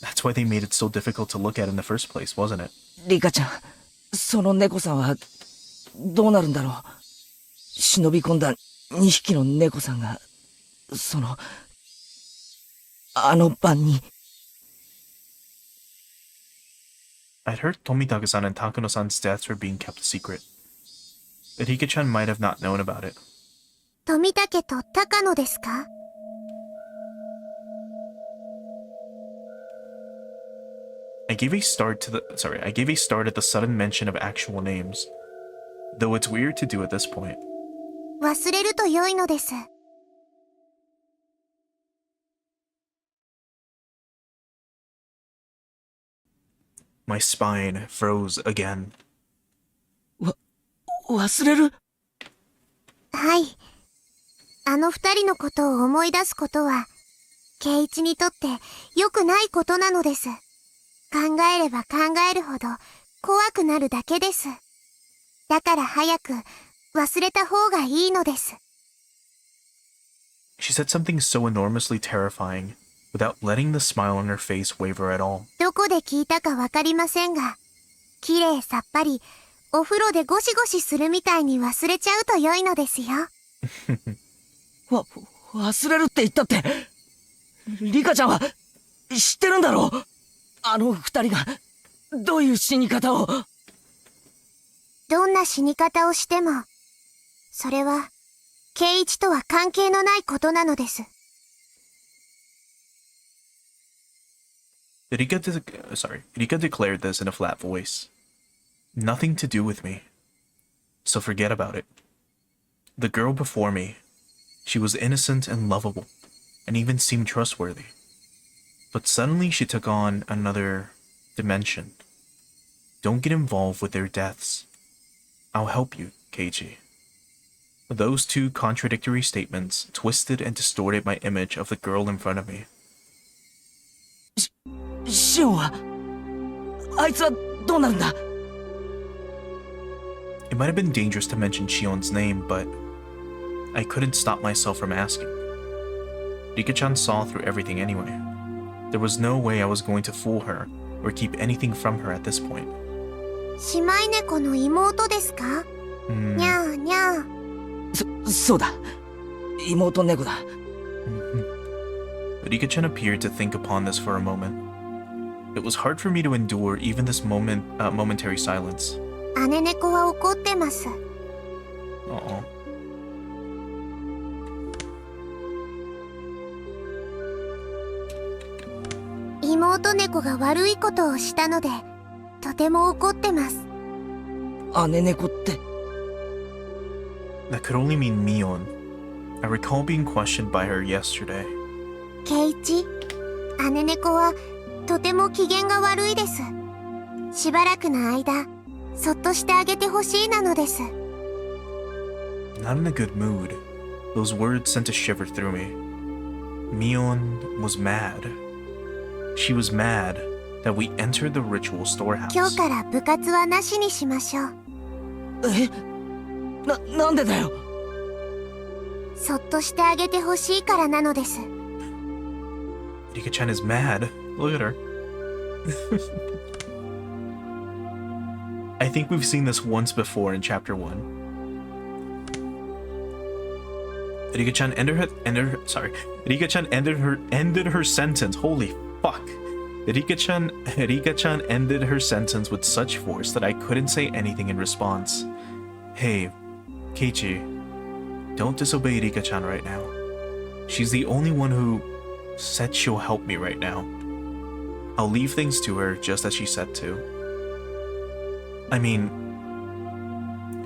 That's why they made it so difficult to look at in the first place, wasn't it? リカちゃん、その猫さんはどうなるんだろう。忍び込んだ2匹の猫さんが、あの晩に。I'd heard Tomitake-san and Takano-san's deaths were being kept a secret. Rika-chan might have not known about it. 富武と高野ですか？ I gave a start at the sudden mention of actual names. Though it's weird to do at this point. 忘れると良いのです。My spine froze again. 忘れる？はい。あの二人のことを思い出すことは、圭一にとって良くないことなのです。考えれば考えるほど怖くなるだけです。だから早く忘れた方がいいのです。She said something so enormously terrifying, without letting the smile on her face waver at all. どこで聞いたかわかりませんが、綺麗さっぱり、お風呂でゴシゴシするみたいに忘れちゃうと良いのですよ。忘れるって言ったって、リカちゃんは知ってるんだろう。あの二人がどういう死に方を。どんな死に方をしても、それは圭一とは関係のないことなのです。Rika declared this in a flat voice. Nothing to do with me. So forget about it. The girl before me, she was innocent and lovable, and even seemed trustworthy. But suddenly she took on another dimension. Don't get involved with their deaths. I'll help you, Keiji. Those two contradictory statements twisted and distorted my image of the girl in front of me. シオンはあいつはどうなるんだ？ It might have been dangerous to mention Shion's name, but I couldn't stop myself from asking. Rika-chan saw through everything anyway. There was no way I was going to fool her or keep anything from her at this point. 姉妹猫の妹ですか？にゃーにゃー。そうだ。妹猫だ。Rika-chan appeared to think upon this for a moment. It was hard for me to endure even this momentary silence. 姉猫は怒ってます。Uh-oh. 妹猫が悪いことをしたので、とても怒ってます。姉猫って。That could only mean Mion. I recall being questioned by her yesterday. ケイチ、姉猫はとても機嫌が悪いです。しばらくの間、そっとしてあげてほしいなのです。Not in a good mood. Those words sent a shiver through me. Mion was mad. She was mad that we entered the ritual storehouse. 今日から部活はなしにしましょう。なんでだよ。そっとしてあげてほしいからなのです。Rika-chan is mad. Look at her. I think we've seen this once before in chapter 1. Rika-chan Rika-chan ended her sentence. Holy fuck. Rika-chan ended her sentence with such force that I couldn't say anything in response. Hey, Keiichi, don't disobey Rika-chan right now. She's the only one who said she'll help me right now. I'll leave things to her just as she said to. I mean,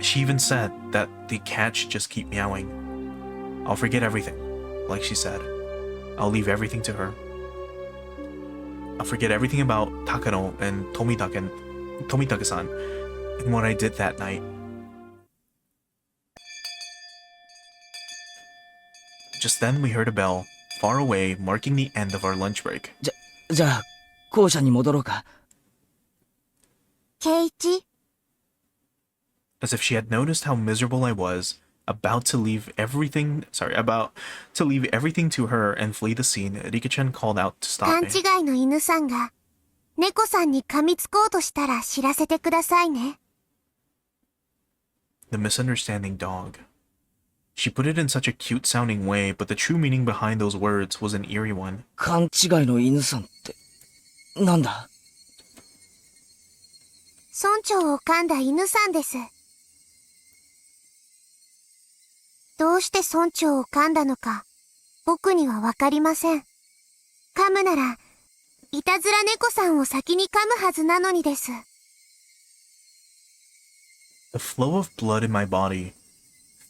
she even said that the cat should just keep meowing. I'll forget everything, like she said. I'll leave everything to her. I'll forget everything about Takano and Tomitake-san and what I did that night. Just then we heard a bell, far away, marking the end of our lunch break. じゃあ、校舎に戻ろうか。ケイチ、As if she had noticed how miserable I was, about to leave everything to her and flee the scene, Rika-chan called out to stop 勘 me. 違いの犬さんが猫さんに噛みつこうとしたら知らせてくださいね。The misunderstanding dog. She put it in such a cute sounding way, but the true meaning behind those words was an eerie one. 勘違いの犬さんって、なんだ。村長を噛んだ犬さんです。どうして村長を噛んだのか、僕にはわかりません。噛むなら、いたずら猫さんを先に噛むはずなのにです。The flow of blood in my body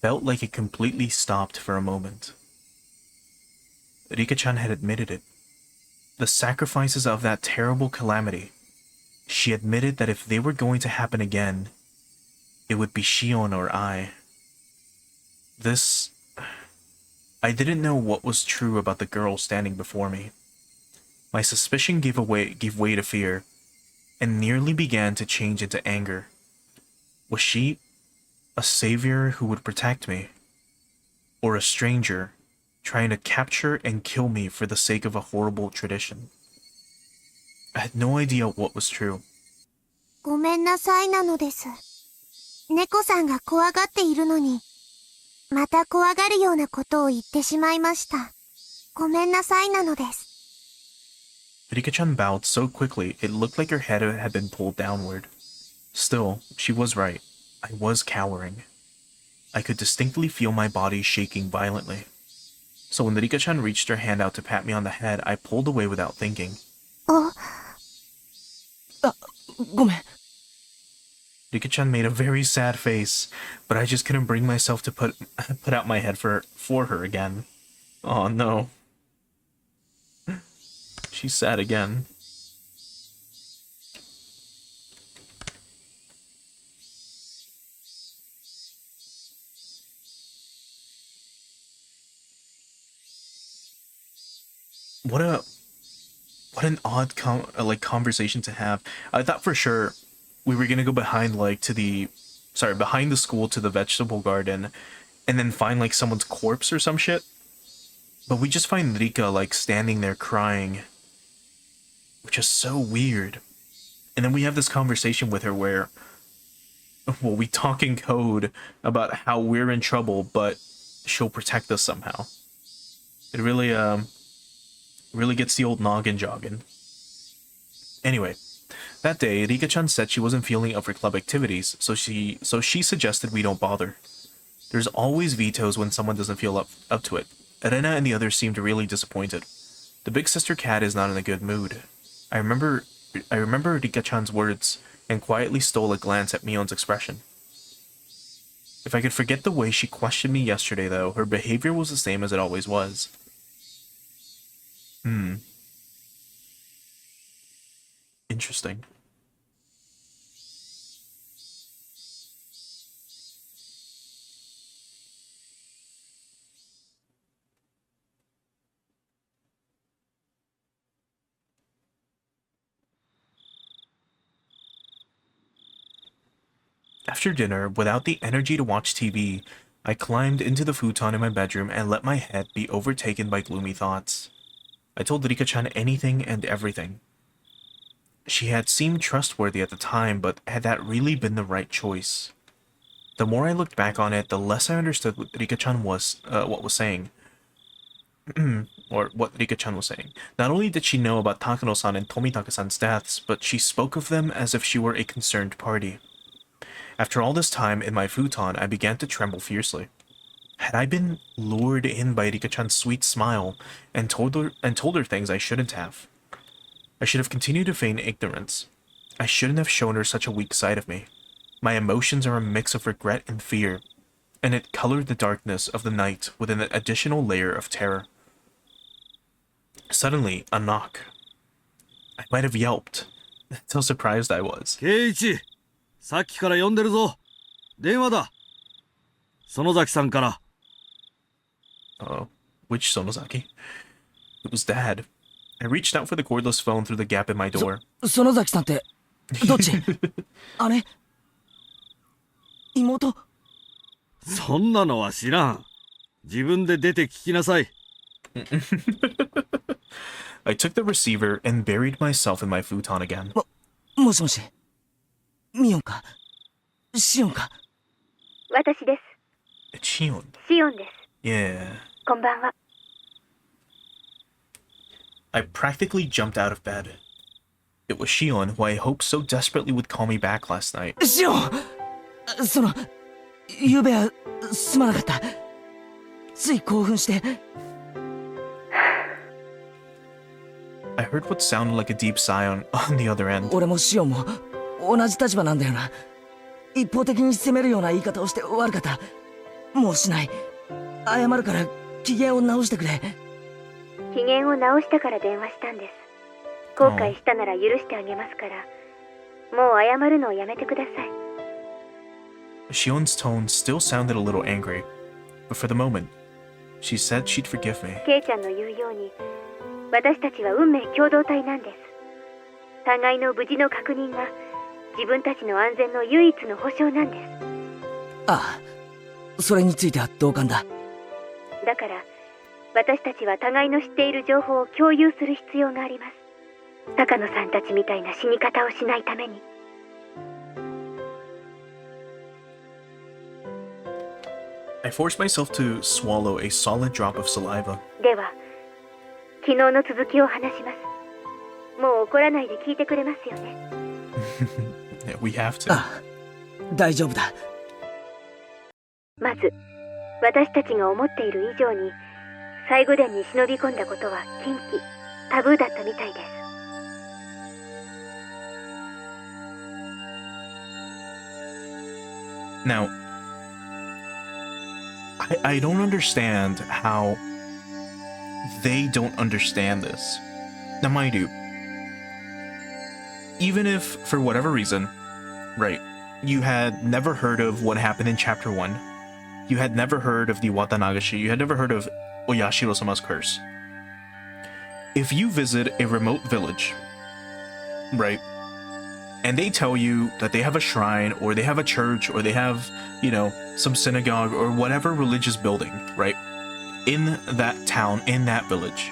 felt like it completely stopped for a moment. Rika-chan had admitted it. The sacrifices of that terrible calamity. She admitted that if they were going to happen again, it would be Shion or I. I didn't know what was true about the girl standing before me. My suspicion gave way to fear, and nearly began to change into anger. Was she a savior who would protect me? Or a stranger trying to capture and kill me for the sake of a horrible tradition? I had no idea what was true. ごめんなさいなのです。猫さんが怖がっているのに、また怖がるようなことを言ってしまいました。ごめんなさいなのです。Rika-chan bowed so quickly it looked like her head had been pulled downward. Still, she was right. I was cowering. I could distinctly feel my body shaking violently. So when Rika-chan reached her hand out to pat me on the head, I pulled away without thinking. ごめん。Rika-chan made a very sad face, but I just couldn't bring myself to put out my head for her again. Oh no. She's sad again. What an odd conversation to have. I thought for sure we were gonna go behind behind the school to the vegetable garden, and then find like someone's corpse or some shit. But we just find Rika like standing there crying, which is so weird. And then we have this conversation with her where well, we talk in code about how we're in trouble, but she'll protect us somehow. It really gets the old noggin jogging. Anyway, that day, Rika-chan said she wasn't feeling up for club activities, so she suggested we don't bother. There's always vetoes when someone doesn't feel up to it. Rena and the others seemed really disappointed. The big sister cat is not in a good mood. I remember Rika-chan's words and quietly stole a glance at Mion's expression. If I could forget the way she questioned me yesterday, though, her behavior was the same as it always was. Interesting. After dinner, without the energy to watch TV, I climbed into the futon in my bedroom and let my head be overtaken by gloomy thoughts. I told Rika-chan anything and everything. She had seemed trustworthy at the time, but had that really been the right choice? The more I looked back on it, the less I understood what Rika-chan was saying. Or what Rika-chan was saying. Not only did she know about Takano-san and Tomitaka-san's deaths, but she spoke of them as if she were a concerned party. After all this time in my futon, I began to tremble fiercely. Had I been lured in by Rika-chan's sweet smile and told her things I shouldn't have? I should have continued to feign ignorance. I shouldn't have shown her such a weak side of me. My emotions are a mix of regret and fear, and it colored the darkness of the night with an additional layer of terror. Suddenly, a knock. I might have yelped. That's how surprised I was. 圭一、さっきから呼んでるぞ。電話だ。園崎さんから。Oh, which Sonozaki? It was Dad. I reached out for the cordless phone through the gap in my door. 園崎さんって、どっち姉妹そんなのは知らん。自分で出て聞きなさい。I took the receiver and buried myself in my futon again. もしもしミオンかシオンか私です It's Shion. シオンです Yeah. こんばんは I practically jumped out of bed. It was Shion, who I hoped so desperately would call me back last night. シオンゆうべはすまなかったつい興奮して I heard what sounded like a deep sigh on the other end. 俺もシオンも同じ立場なんだよな一方的に責めるような言い方をして悪かったもうしない謝るから機嫌を直してくれ機嫌を直したから電話したんです後悔したなら許してあげますからもう謝るのをやめてください Shion's tone still sounded a little angry, but for the moment, she said she'd forgive me. ケイちゃんの言うように私たちは運命共同体なんです互いの無事の確認が自分たちの安全の唯一の保証なんですああそれについては同感だだから私たちは互いの知っている情報を共有する必要があります高野さんたちみたいな死に方をしないために I forced myself to swallow a solid drop of saliva. では昨日の続きを話しますもう怒らないで聞いてくれますよね We have to. ああ大丈夫だまず私たちが思っている以上に西宮殿に忍び込んだことは禁忌タブーだったみたいです Now, I don't understand how they don't understand this. Now, mind you, even if, for whatever reason, right, you had never heard of what happened in Chapter 1, you had never heard of the Watanagashi, you had never heard of Oyashiro-sama's curse. If you visit a remote village, right, and they tell you that they have a shrine, or they have a church, or they have, you know, some synagogue, or whatever religious building, right, in that town, in that village,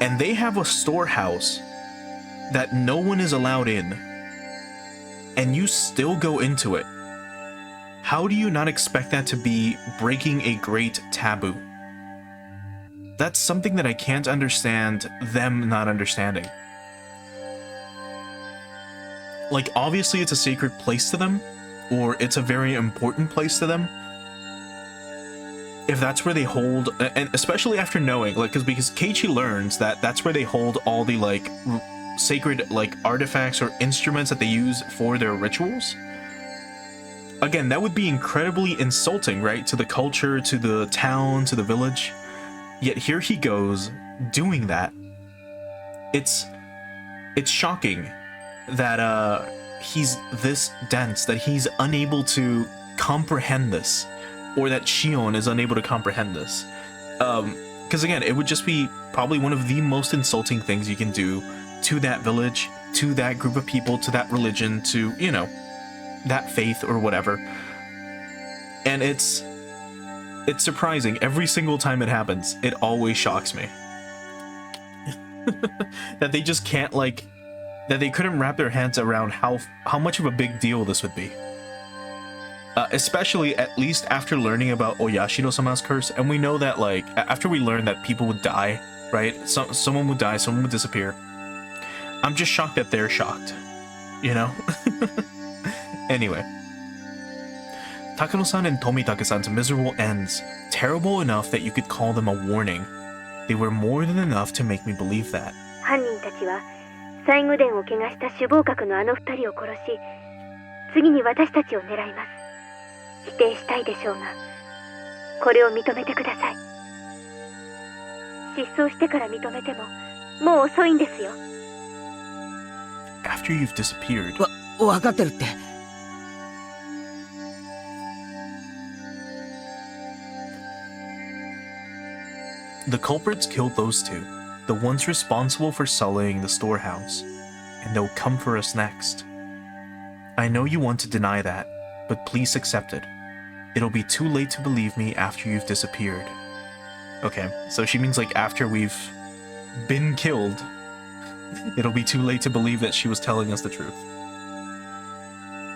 and they have a storehouse that no one is allowed in, and you still go into it. How do you not expect that to be breaking a great taboo? That's something that I can't understand them not understanding. Like, obviously it's a sacred place to them, or it's a very important place to them. If that's where they hold, and especially after knowing, like, because Keiichi learns that that's where they hold all the, like, sacred, like, artifacts or instruments that they use for their rituals. Again, that would be incredibly insulting, right? To the culture, to the town, to the village. Yet here he goes, doing that. It's shocking that he's this dense, that he's unable to comprehend this, or that Shion is unable to comprehend this. Because again, it would just be probably one of the most insulting things you can do to that village, to that group of people, to that religion, to, you know, that faith or whatever. And it's surprising. Every single time it happens, it always shocks me. That they just can't, like, that they couldn't wrap their heads around how much of a big deal this would be. Especially at least after learning about Oyashiro-sama's curse, and we know that, like, after we learned that people would die, right? Someone would die, someone would disappear. I'm just shocked that they're shocked, you know? Anyway. Takano-san and Tomitake-san's miserable ends, terrible enough that you could call them a warning. They were more than enough to make me believe that. 犯人たちは最後伝を怪我した首謀格のあの二人を殺し、次に私たちを狙います。否定したいでしょうが、これを認めてください。失踪してから認めても、もう遅いんですよ。After you've disappeared. わかってるって。The culprits killed those two, the ones responsible for sullying the storehouse, and they'll come for us next. I know you want to deny that, but please accept it. It'll be too late to believe me after you've disappeared. Okay, so she means like after we've been killed, it'll be too late to believe that she was telling us the truth.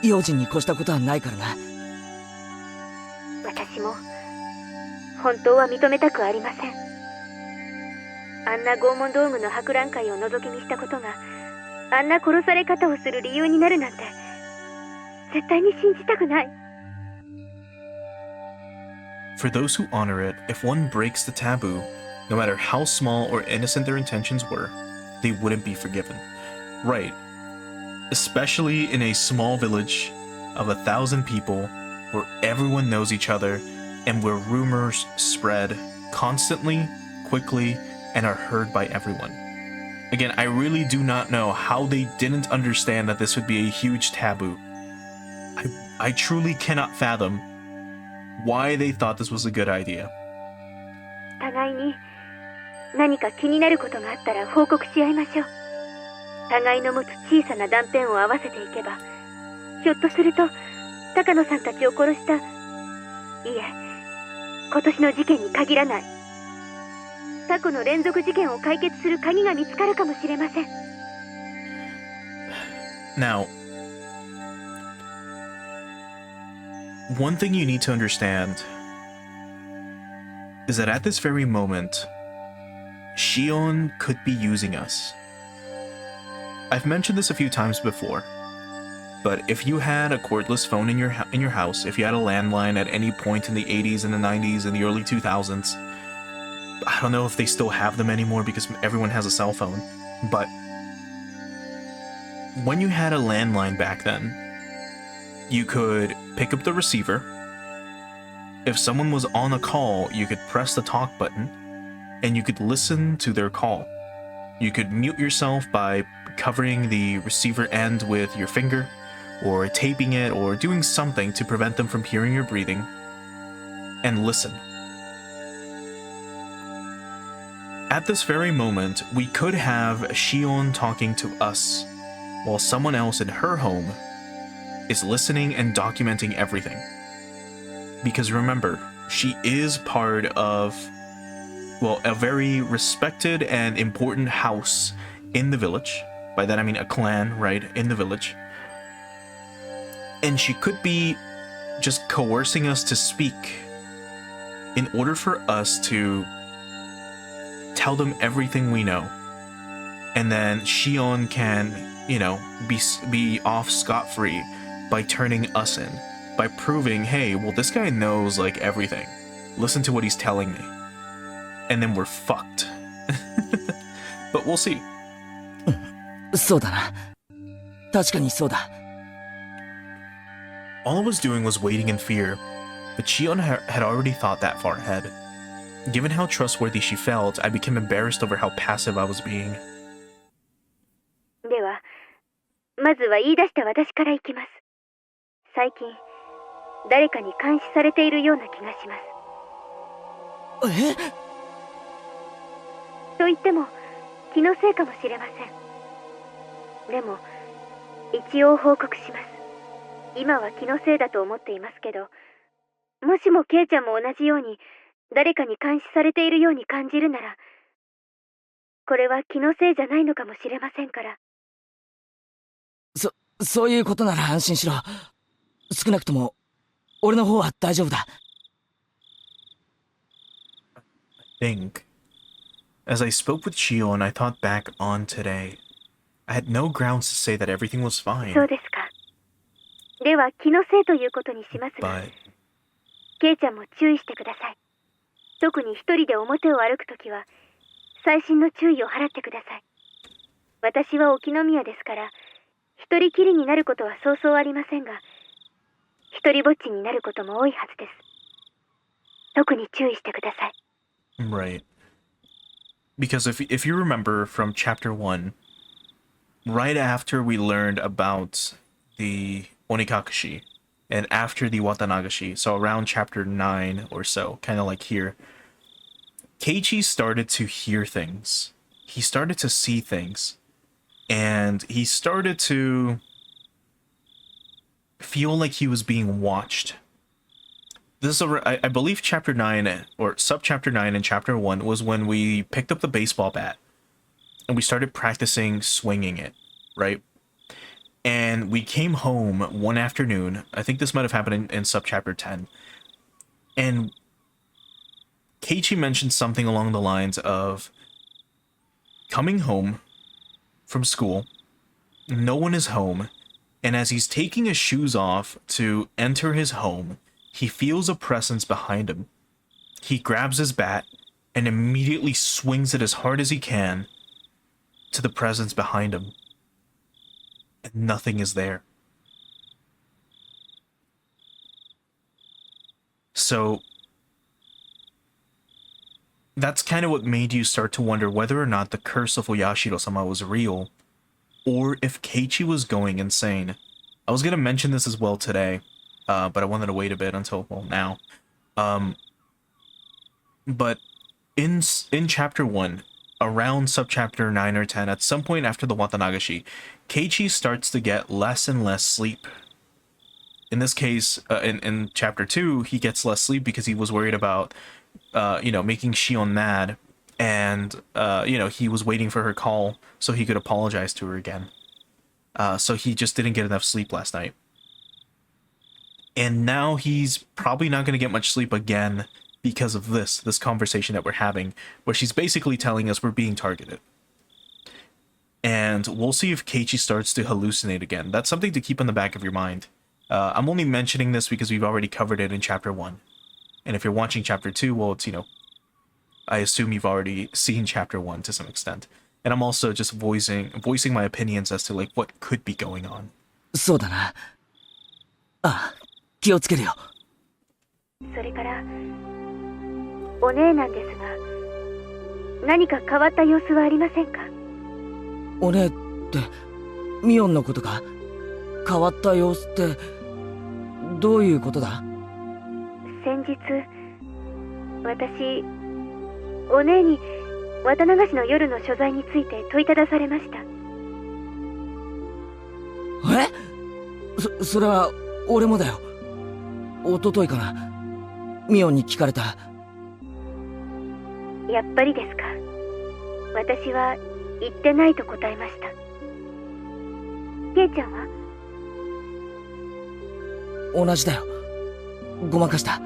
用心に越したことはないからな。私も本当は認めたくありません。あんな拷問道具の博覧会を覗き見したことがあんな殺され方をする理由になるなんて絶対に信じたくない。For those who honor it, if one breaks the taboo, no matter how small or innocent their intentions were, they wouldn't be forgiven. Right. Especially in a small village of 1,000 people where everyone knows each other and where rumors spread constantly, quickly, and are heard by everyone. Again, I really do not know how they didn't understand that this would be a huge taboo. I truly cannot fathom why they thought this was a good idea. 互いに何か気になることがあったら報告し合いましょう。互いの持つ小さな断片を合わせていけば、ひょっとすると高野さんたちを殺した、いえ、今年の事件に限らない。過去の連続事件を解決する鍵が見つかるかもしれません。Now, one thing you need to understand is that at this very moment, Shion could be using us. I've mentioned this a few times before, but if you had a cordless phone in your house, if you had a landline at any point in the 80s and the 90s and the early 2000s, I don't know if they still have them anymore because everyone has a cell phone, but when you had a landline back then, you could pick up the receiver. If someone was on a call, you could press the talk button and you could listen to their call. You could mute yourself by covering the receiver end with your finger or taping it or doing something to prevent them from hearing your breathing and listen. At this very moment, we could have Shion talking to us while someone else in her home is listening and documenting everything. Because remember, she is part of, well, a very respected and important house in the village. By that I mean a clan, right, in the village. And she could be just coercing us to speak in order for us to tell them everything we know. And then Shion can, be off scot-free by turning us in, by proving, hey, well, this guy knows, like, everything. Listen to what he's telling me. And then we're fucked. But we'll see. そうだな。確かにそうだ。 All I was doing was waiting in fear, but Shion had already thought that far ahead. Given how trustworthy she felt, I became embarrassed over how passive I was being. では、まずは言い出した私からいきます。最近、誰かに監視されているような気がします。え？と言っても、気のせいかもしれません。でも、一応報告します。今は気のせいだと思っていますけど、もしもケイちゃんも同じように誰かに監視されているように感じるなら、これは気のせいじゃないのかもしれませんから。そういうことなら安心しろ。少なくとも俺の方は大丈夫だ。Think. As I spoke with Shion, I thought back on today. I had no grounds to say that everything was fine. そうですか。では気のせいということにしますが、But ケイちゃんも注意してください。特に一人で表を歩くときは細心の注意を払ってください。私は沖宮ですから、一人きりになることはそうそうありませんが、一人ぼっちになることも多いはずです。特に注意してください。 right. Because if you remember from chapter 1, right after we learned about the Onikakushi, and after the Watanagashi, so around chapter 9 or so, kind of like here, Keiichi started to hear things. He started to see things. And he started to feel like he was being watched. This is, I believe, chapter 9, or sub-chapter 9 in chapter 1 was when we picked up the baseball bat. And we started practicing swinging it, right? And we came home one afternoon. I think this might have happened in sub-chapter 10. And Keiichi mentioned something along the lines of coming home from school, no one is home, and as he's taking his shoes off to enter his home, he feels a presence behind him. He grabs his bat and immediately swings it as hard as he can to the presence behind him. And nothing is there. So that's kind of what made you start to wonder whether or not the curse of Oyashiro-sama was real, or if Keiichi was going insane. I was going to mention this as well today, but I wanted to wait a bit until, well, now. But in chapter 1, around subchapter 9 or 10, at some point after the Watanagashi, Keiichi starts to get less and less sleep. In this case, in chapter 2, he gets less sleep because he was worried about making Shion mad, and he was waiting for her call so he could apologize to her again. So he just didn't get enough sleep last night. And now he's probably not going to get much sleep again because of this conversation that we're having, where she's basically telling us we're being targeted. And we'll see if Keiichi starts to hallucinate again. That's something to keep in the back of your mind. I'm only mentioning this because we've already covered it in chapter 1. And if you're watching chapter 2, well, it's, I assume you've already seen chapter 1 to some extent. And I'm also just voicing my opinions as to, like, what could be going on. そうだな。ああ、気をつけるよ。それから、お姉なんですが、何か変わった様子はありませんか？お姉って、ミオンのことか？変わった様子って、どういうことだ？先日、私、お姉に渡流しの夜の所在について問いただされました。それは俺もだよ。一昨日かな。ミオンに聞かれた。やっぱりですか。私は言ってないと答えました。ケイちゃんは？同じだよ。ごまかした。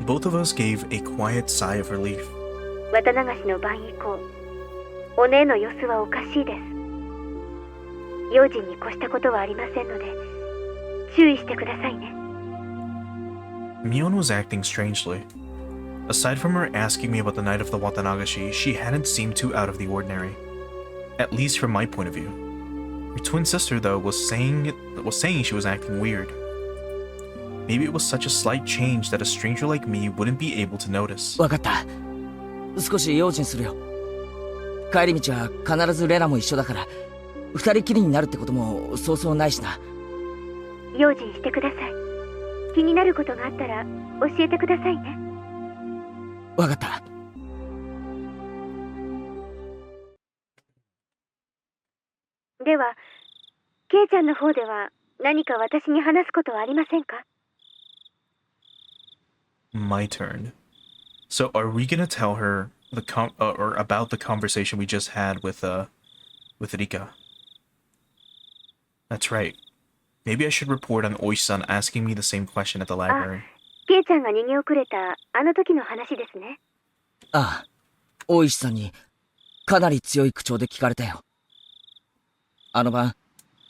Both of us gave a quiet sigh of relief. 綿流しの晩以降、お姉の様子はおかしいです。用心に越したことはありませんので、注意してくださいね。Mion was acting strangely. Aside from her asking me about the night of the Watanagashi, she hadn't seemed too out of the ordinary. At least from my point of view. Her twin sister, though, was saying she was acting weird. Maybe it was such a slight change that a stranger like me wouldn't be able to notice. わかった。少し用心するよ。帰り道は必ずレナも一緒だから、二人きりになるってこともそうそうないしな。用心してください。気になることがあったら教えてくださいね。わかった。では、ケイちゃんの方では何か私に話すことはありませんか？ My turn. So, are we gonna tell her or about the conversation we just had with Rika? That's right. Maybe I should report on Oishi-san asking me the same question at the library. ケイちゃんが逃げ遅れたあの時の話ですね。ああ、大石さんにかなり強い口調で聞かれたよ。あの晩、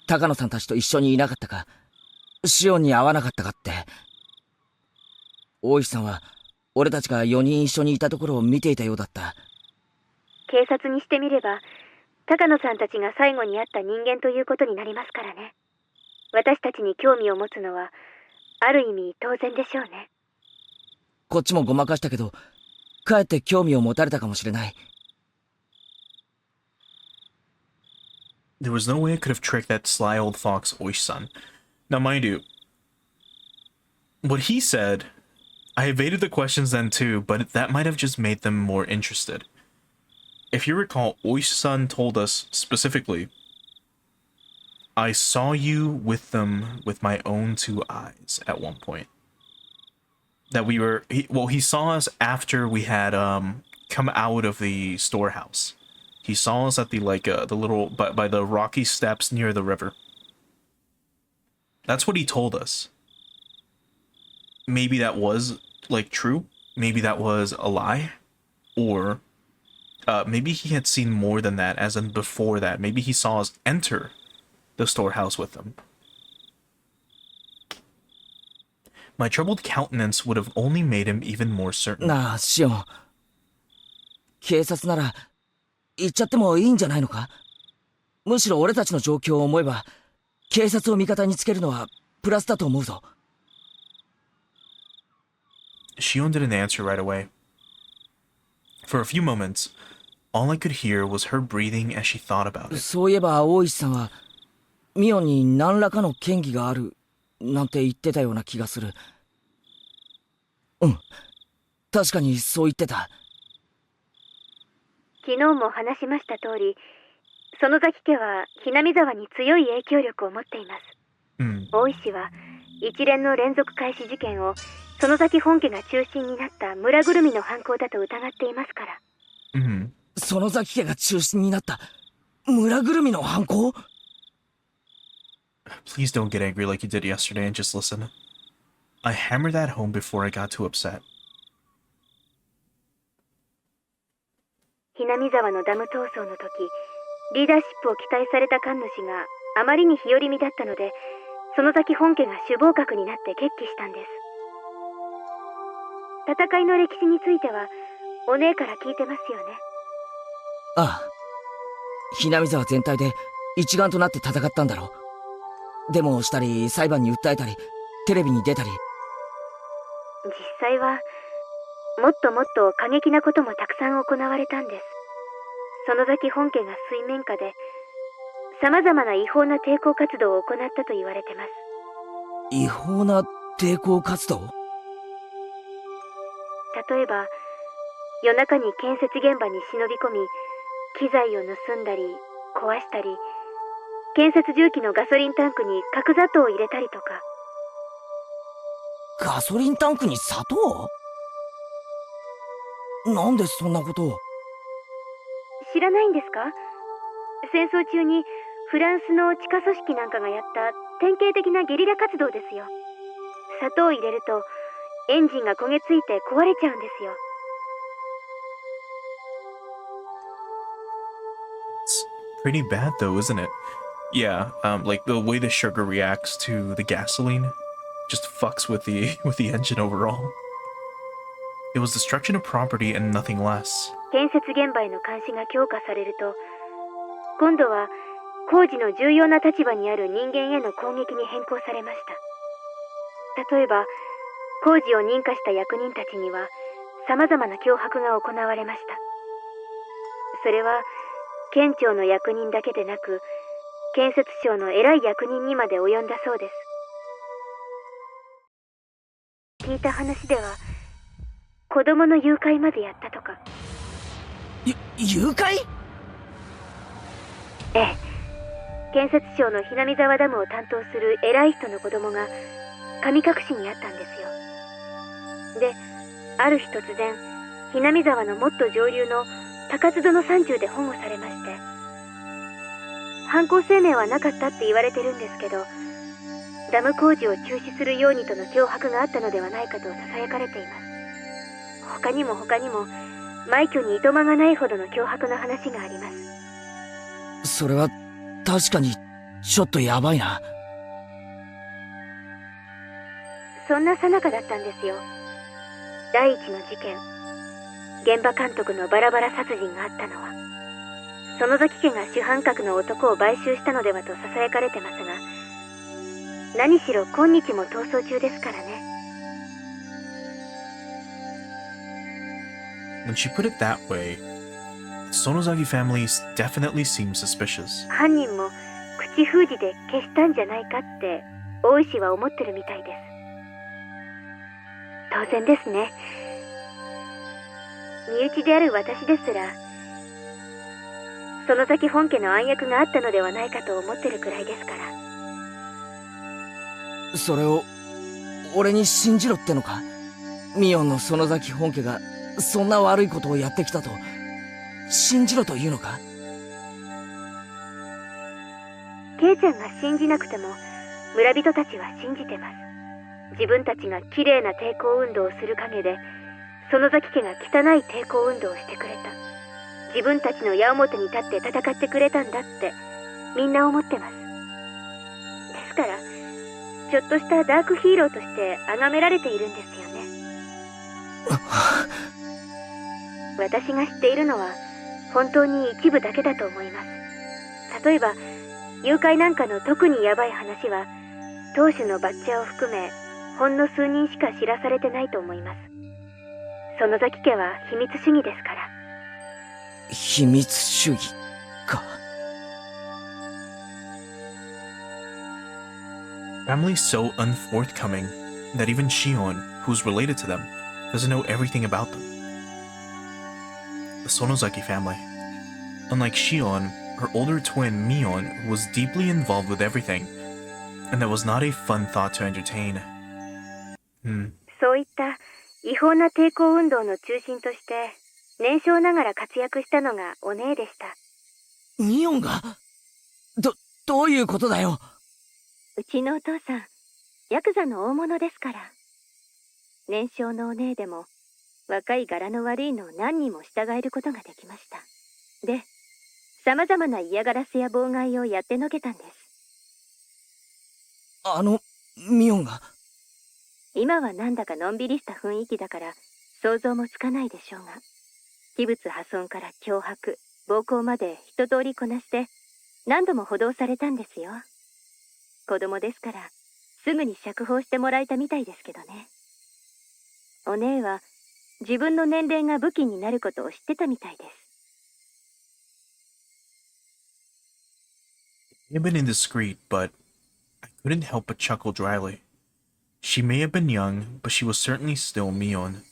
高野さんたちと一緒にいなかったか、シオンに会わなかったかって。大石さんは俺たちが4人一緒にいたところを見ていたようだった。警察にしてみれば、高野さんたちが最後に会った人間ということになりますからね。私たちに興味を持つのは、ある意味当然でしょうね。こっちもごまかしたけど、かえって興味を持たれたかもしれない。There was no way I could have tricked that sly old fox Oishi-san. Now, mind you, what he said, I evaded the questions then too, but that might have just made them more interested. If you recall, Oishi-san told us specifically, I saw you with them with my own two eyes at one point. That we were, he saw us after we had come out of the storehouse. He saw us at the the little by the rocky steps near the river. That's what he told us. Maybe that was true. Maybe that was a lie, or maybe he had seen more than that. As in before that, maybe he saw us enter the storehouse with them. My troubled countenance would have only made him even more certain. なあ、シオン。警察なら行っちゃってもいいんじゃないのか？むしろ俺たちの状況を思えば、警察を味方につけるのはプラスだと思うぞ。Shion didn't answer right away. For a few moments, all I could hear was her breathing as she thought about it. そういえば大石さんはミオンに何らかの嫌疑があるなんて言ってたような気がする。うん、確かにそう言ってた。昨日も話しました通り、園崎家はひなみ沢に強い影響力を持っています。大石は一連の連続開始事件を園崎本家が中心になった村ぐるみの犯行だと疑っていますから。園崎家が中心になった村ぐるみの犯行？ Please don't get angry like you did yesterday and just listen. I hammered that home before I got too upset. ひなみ沢のダム闘争の時、リーダーシップを期待された神主があまりに日和見だったので、園崎本家が首謀閣になって決起したんです。戦いの歴史についてはお姉から聞いてますよね。ああ、ひなみ沢全体で一丸となって戦ったんだろう。デモをしたり裁判に訴えたりテレビに出たり。実際はもっともっと過激なこともたくさん行われたんです。園崎本家が水面下で様々な違法な抵抗活動を行ったと言われてます。違法な抵抗活動？例えば夜中に建設現場に忍び込み、機材を盗んだり壊したり、建設重機のガソリンタンクに角砂糖を入れたりとか。ガソリンタンクに砂糖？なんでそんなことを？知らないんですか？戦争中にフランスの地下組織なんかがやった典型的なゲリラ活動ですよ。砂糖を入れるとエンジンが焦げついて壊れちゃうんですよ。It's pretty bad though, isn't it? Yeah, like the way the sugar reacts to the gasoline just fucks with the with the engine overall. It was destruction of property and nothing less. 建設現場への監視が強化されると、今度は工事の重要な立場にある人間への攻撃に変更されました。例えば、工事を認可した役人たちには様々な脅迫が行われました。それは県庁の役人だけでなく、建設省の偉い役人にまで及んだそうです。聞いた話では、子供の誘拐までやったとか。誘拐？ええ。建設省の日並沢ダムを担当する偉い人の子供が神隠しにあったんですよ。で、ある日突然、日並沢のもっと上流の高津戸の山中で保護されまして、犯行声明はなかったって言われてるんですけど、ダム工事を中止するようにとの脅迫があったのではないかと囁かれています。他にも枚挙にいとまがないほどの脅迫の話があります。それは確かにちょっとやばいな。そんな最中だったんですよ。第一の事件、現場監督のバラバラ殺人があったのは、園崎家が主犯格の男を買収したのではと囁かれてますが、何しろ今日も逃走中ですからね。When she put it that way, the Sonozaki family definitely seems suspicious. 犯人も口封じで消したんじゃないかって大石は思ってるみたいです。当然ですね。身内である私ですら、園崎本家の暗躍があったのではないかと思ってるくらいですから。それを俺に信じろってのか？ミオンの園崎本家がそんな悪いことをやってきたと信じろというのか？ケイちゃんが信じなくても村人たちは信じてます。自分たちが綺麗な抵抗運動をする陰で園崎家が汚い抵抗運動をしてくれた、自分たちの矢面に立って戦ってくれたんだってみんな思ってます。ですからちょっとしたダークヒーローとして崇められているんですよね。私が知っているのは本当に一部だけだと思います。例えば誘拐なんかの特にヤバい話は当主のバッチャを含めほんの数人しか知らされてないと思います。園崎家は秘密主義ですから。秘密主義か。Family's so unforthcoming that even Shion, who's related to them, doesn't know everything about them. The Sonozaki family. Unlike Shion, her older twin Mion was deeply involved with everything, and that was not a fun thought to entertain. そういった違法な抵抗運動の中心として年少ながら活躍したのがお姉でした。ミオンが？どういうことだよ。うちのお父さん、ヤクザの大物ですから。年少のお姉でも若い柄の悪いのを何人も従えることができました。で、様々な嫌がらせや妨害をやってのけたんです。ミオンが？今はなんだかのんびりした雰囲気だから想像もつかないでしょうが、器物破損から脅迫、暴行まで一通りこなして何度も補導されたんですよ。子供ですからすぐに釈放してもらえたみたいですけどね。お姉は自分の年齢が武器になることを知ってたみたいです。It may have been indiscreet, but I couldn't help but chuckle dryly. She may have been young, but she was certainly still Mion.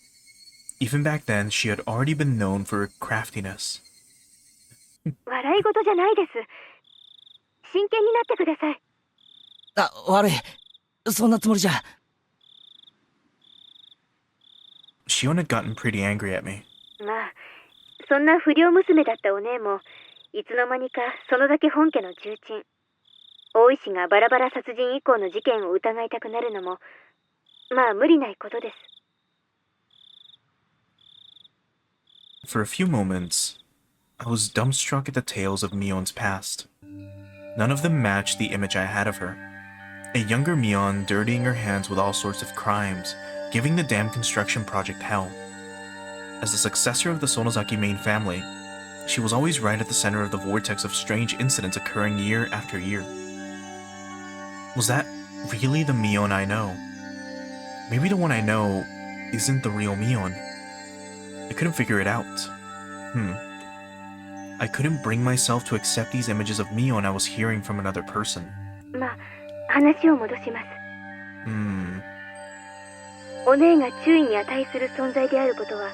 Even back then, she had already been known for her craftiness. 笑い事じゃないです。真剣になってください。悪い。そんなつもりじゃ。Shion had gotten pretty angry at me. まあ、そんな不良娘だったお姉もいつの間にか園崎本家の重鎮、大石がバラバラ殺人以降の事件を疑いたくなるのも、まあ無理ないことです。For a few moments, I was dumbstruck at the tales of Mion's past. None of them matched the image I had of her. A younger Mion dirtying her hands with all sorts of crimes, giving the dam construction project hell. As the successor of the Sonozaki main family, she was always right at the center of the vortex of strange incidents occurring year after year. Was that really the Mion I know? Maybe the one I know isn't the real Mion. I couldn't figure it out. I couldn't bring myself to accept these images of Mion I was hearing from another person. まあ、話を戻します。お姉が注意に値する存在であることは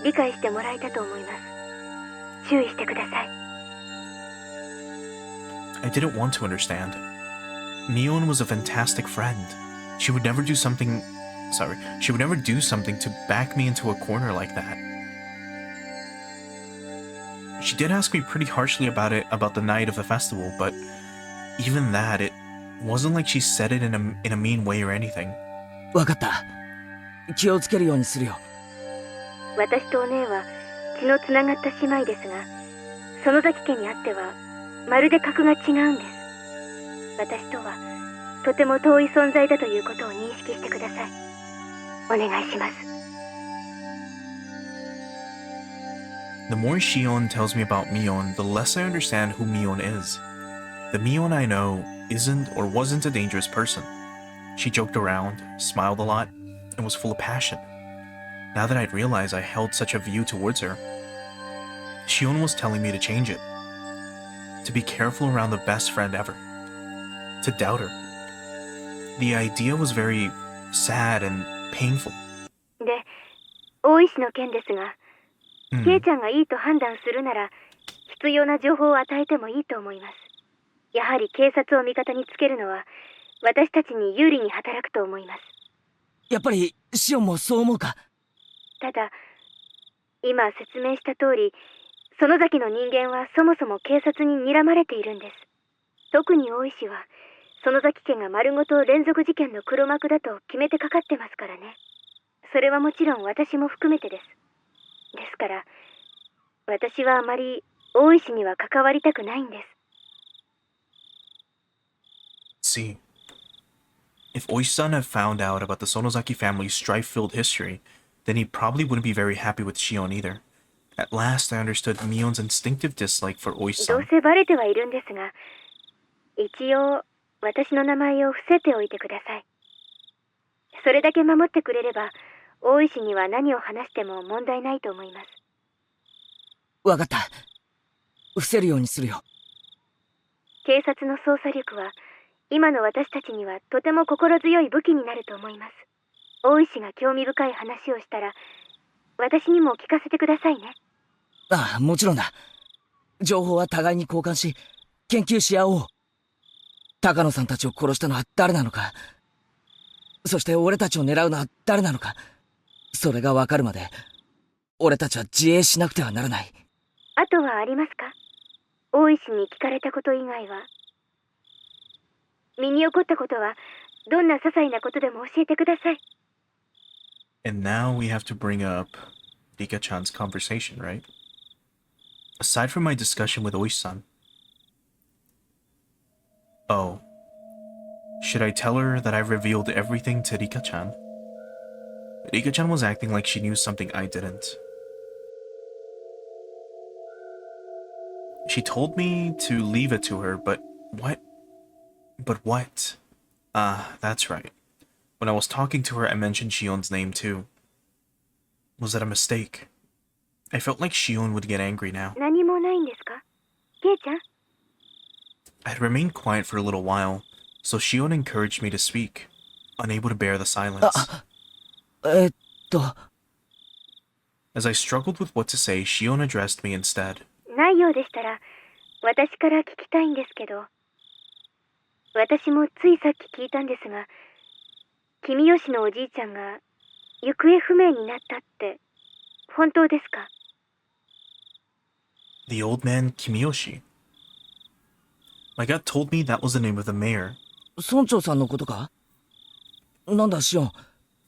理解してもらえたと思います。注意してください。I didn't want to understand. Mion was a fantastic friend. She would never do something to back me into a corner like that. She did ask me pretty harshly about the night of the festival, but even that, it wasn't like she said it in a mean way or anything. わかった。気をつけるようにするよ。私とお姉は血のつながった姉妹ですが、園崎家にあってはまるで格が違うんです。私とはとても遠い存在だということを認識してください。お願いします。The more Shion tells me about Mion, the less I understand who Mion is. The Mion I know isn't or wasn't a dangerous person. She joked around, smiled a lot, and was full of passion. Now that I'd realized I held such a view towards her, Shion was telling me to change it. To be careful around the best friend ever. To doubt her. The idea was very sad and painful. で、大石の件ですが、ケイちゃんがいいと判断するなら、必要な情報を与えてもいいと思います。やはり警察を味方につけるのは、私たちに有利に働くと思います。やっぱりシオンもそう思うか？ただ、今説明した通り、園崎の人間はそもそも警察に睨まれているんです。特に大石は、園崎家が丸ごと連続事件の黒幕だと決めてかかってますからね。それはもちろん私も含めてです。ですから、私はあまり大石には関わりたくないんです。See, if Oishi-san had found out about the Sonozaki family's strife-filled history, then he probably wouldn't be very happy with Shion either. At last, I understood Mion's instinctive dislike for どう Oishi-san. せバレてはいるんですが、一応私の名前を伏せておいてください。それだけ守ってくれれば、大石には何を話しても問題ないと思います。わかった。伏せるようにするよ。警察の捜査力は、今の私たちにはとても心強い武器になると思います。大石が興味深い話をしたら、私にも聞かせてくださいね。ああ、もちろんだ。情報は互いに交換し、研究し合おう。高野さんたちを殺したのは誰なのか、そして俺たちを狙うのは誰なのか、それがわかるまで、俺たちは自衛しなくてはならない。あとはありますか？大石に聞かれたこと以外は。身に起こったことは、どんな些細なことでも教えてください。And now we have to bring up Rika-chan's conversation, right? Aside from my discussion with Oishi-san. Oh. Should I tell her that I've revealed everything to Rika-chan? Rika-chan was acting like she knew something I didn't. She told me to leave it to her, but what? But what? That's right. When I was talking to her, I mentioned Shion's name too. Was that a mistake? I felt like Shion would get angry now. 何もないんですか？ケイちゃん？ I had remained quiet for a little while, so Shion encouraged me to speak, unable to bear the silence. As I struggled with what to say, Shion addressed me instead. ないようでしたら、私から聞きたいんですけど、私もついさっき聞いたんですが、君吉のおじいちゃんが行方不明になったって本当ですか？ The old man Kimiyoshi. My gut told me that was the name of the mayor. 村長さんのことか？なんだシオン、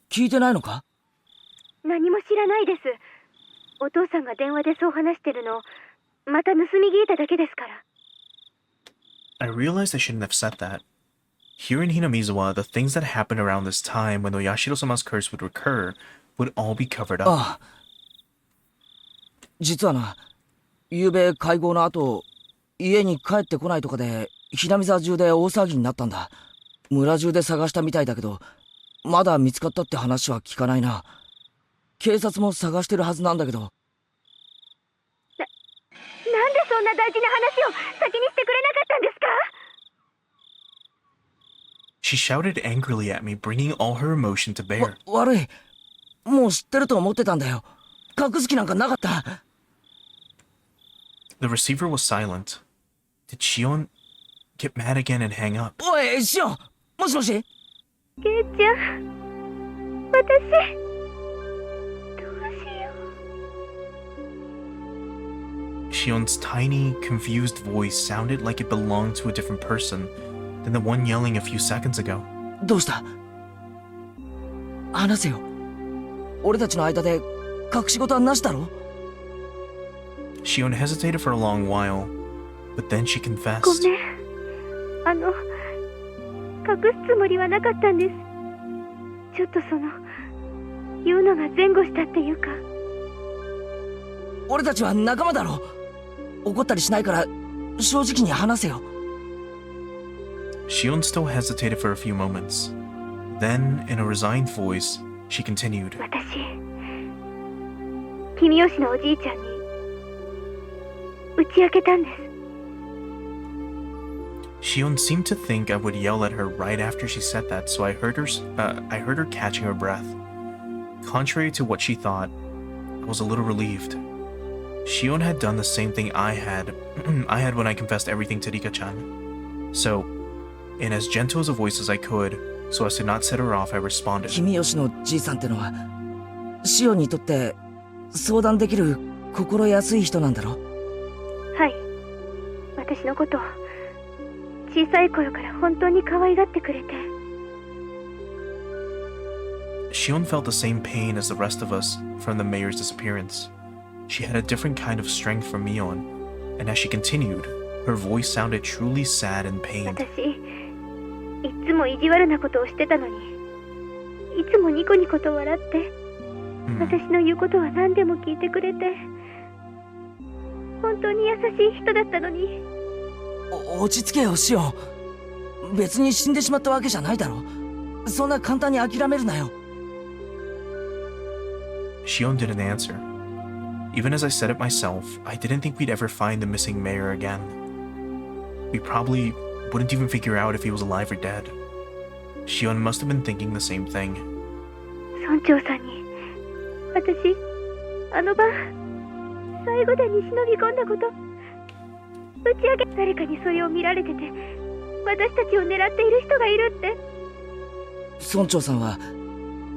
聞いてないのか？何も知らないです。お父さんが電話でそう話してるの、また盗み聞いただけですから。I realized I shouldn't have said that. Here in Hinamizawa, the things that happened around this time when the Yashiro-sama's curse would recur would all be covered up. ああ。実はな、昨べ会合の後、家に帰ってこないとかで、ひなみ沢中で大騒ぎになったんだ。村中で探したみたいだけど、まだ見つかったって話は聞かないな。警察も探してるはずなんだけど。なんでそんな大事な話を先にしてくれなかったんですか？ She shouted angrily at me, bringing all her emotion to bear. 悪い。もう知ってると思ってたんだよ。隠す気なんかなかった。The receiver was silent. Did Shion get mad again and hang up? おい、シオン、もしもし？ケイちゃん、私、どうしよう。Shion's tiny, confused voice sounded like it belonged to a different person than the one yelling a few seconds ago. どうした？話せよ。俺たちの間で隠し事はなしだろ？ Shion hesitated for a long while, but then she confessed. ごめん。隠すつもりはなかったんです。ちょっと言うのが前後したっていうか。俺たちは仲間だろ。怒ったりしないから正直に話せよ。Shion still hesitated for a few moments. Then, in a resigned voice, she continued. 私、君吉のおじいちゃんに打ち明けたんです。Shion seemed to think I would yell at her right after she said that, so I heard her catching her breath. Contrary to what she thought, I was a little relieved. Shion had done the same thing I had when I confessed everything to Rika-chan. So, in as gentle as a voice as I could, so as to not set her off, I responded. 君吉のじいさんってのは、シオンにとって相談できる心安い人なんだろ？はい。私のことを小さい頃から本当に可愛がってくれて。Shion felt the same pain as the rest of us from the mayor's disappearance. She had a different kind of strength from Mion, and as she continued, her voice sounded truly sad and pained. 私、いつも意地悪なことをしてたのに、いつもニコニコと笑って、私の言うことは何でも聞いてくれて、本当に優しい人だったのに。落ち着けよ、シオン。別に死んでしまったわけじゃないだろ。そんな簡単に諦めるなよ。Shion didn't answer. Even as I said it myself, I didn't think we'd ever find the missing mayor again. We probably wouldn't even figure out if he was alive or dead. Shion must have been thinking the same thing. 村長さんに、私、あの晩、最後でに忍び込んだこと、打ち上げ、誰かにそれを見られてて、私たちを狙っている人がいるって。村長さんは、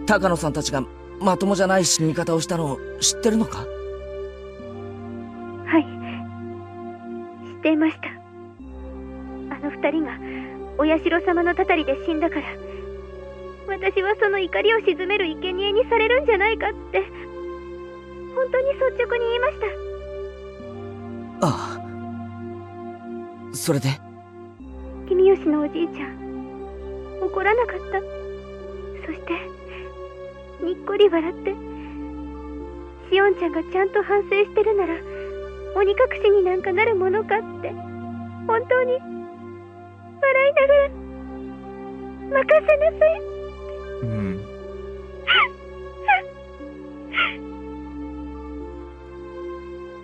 高野さんたちがまともじゃない死に方をしたのを知ってるのか？はい、知っていました。あの二人がお社様のたたりで死んだから、私はその怒りを鎮める生贄にされるんじゃないかって、本当に率直に言いました。ああ。それで？君吉のおじいちゃん、怒らなかった。そしてにっこり笑って、シオンちゃんがちゃんと反省してるなら鬼隠しになんかなるものかって、本当に笑いながら、任せなさい。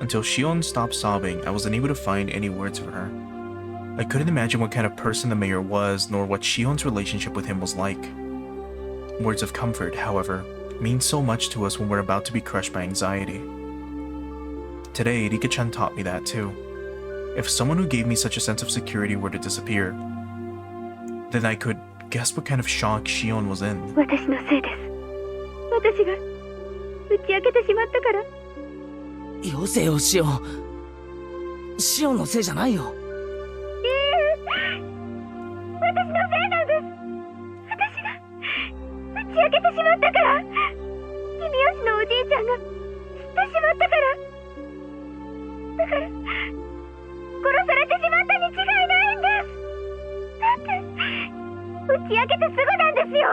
Until Shion stopped sobbing, I wasn't able to find any words for her. I couldn't imagine what kind of person the mayor was, nor what Shion's relationship with him was like. Words of comfort, however, mean so much to us when we're about to be crushed by anxiety. Today, Rika-chan taught me that too. If someone who gave me such a sense of security were to disappear, then I could guess what kind of shock Shion was in. 私のせいです。私が打ち明けてしまったから。よせよ、シオン。シオンのせいじゃないよ。私のせいなんです。私が打ち明けてしまったから。君吉のおじいちゃんが知ってしまったから。だから殺されてしまったに違いないんです。だって打ち明けてすぐなんですよ。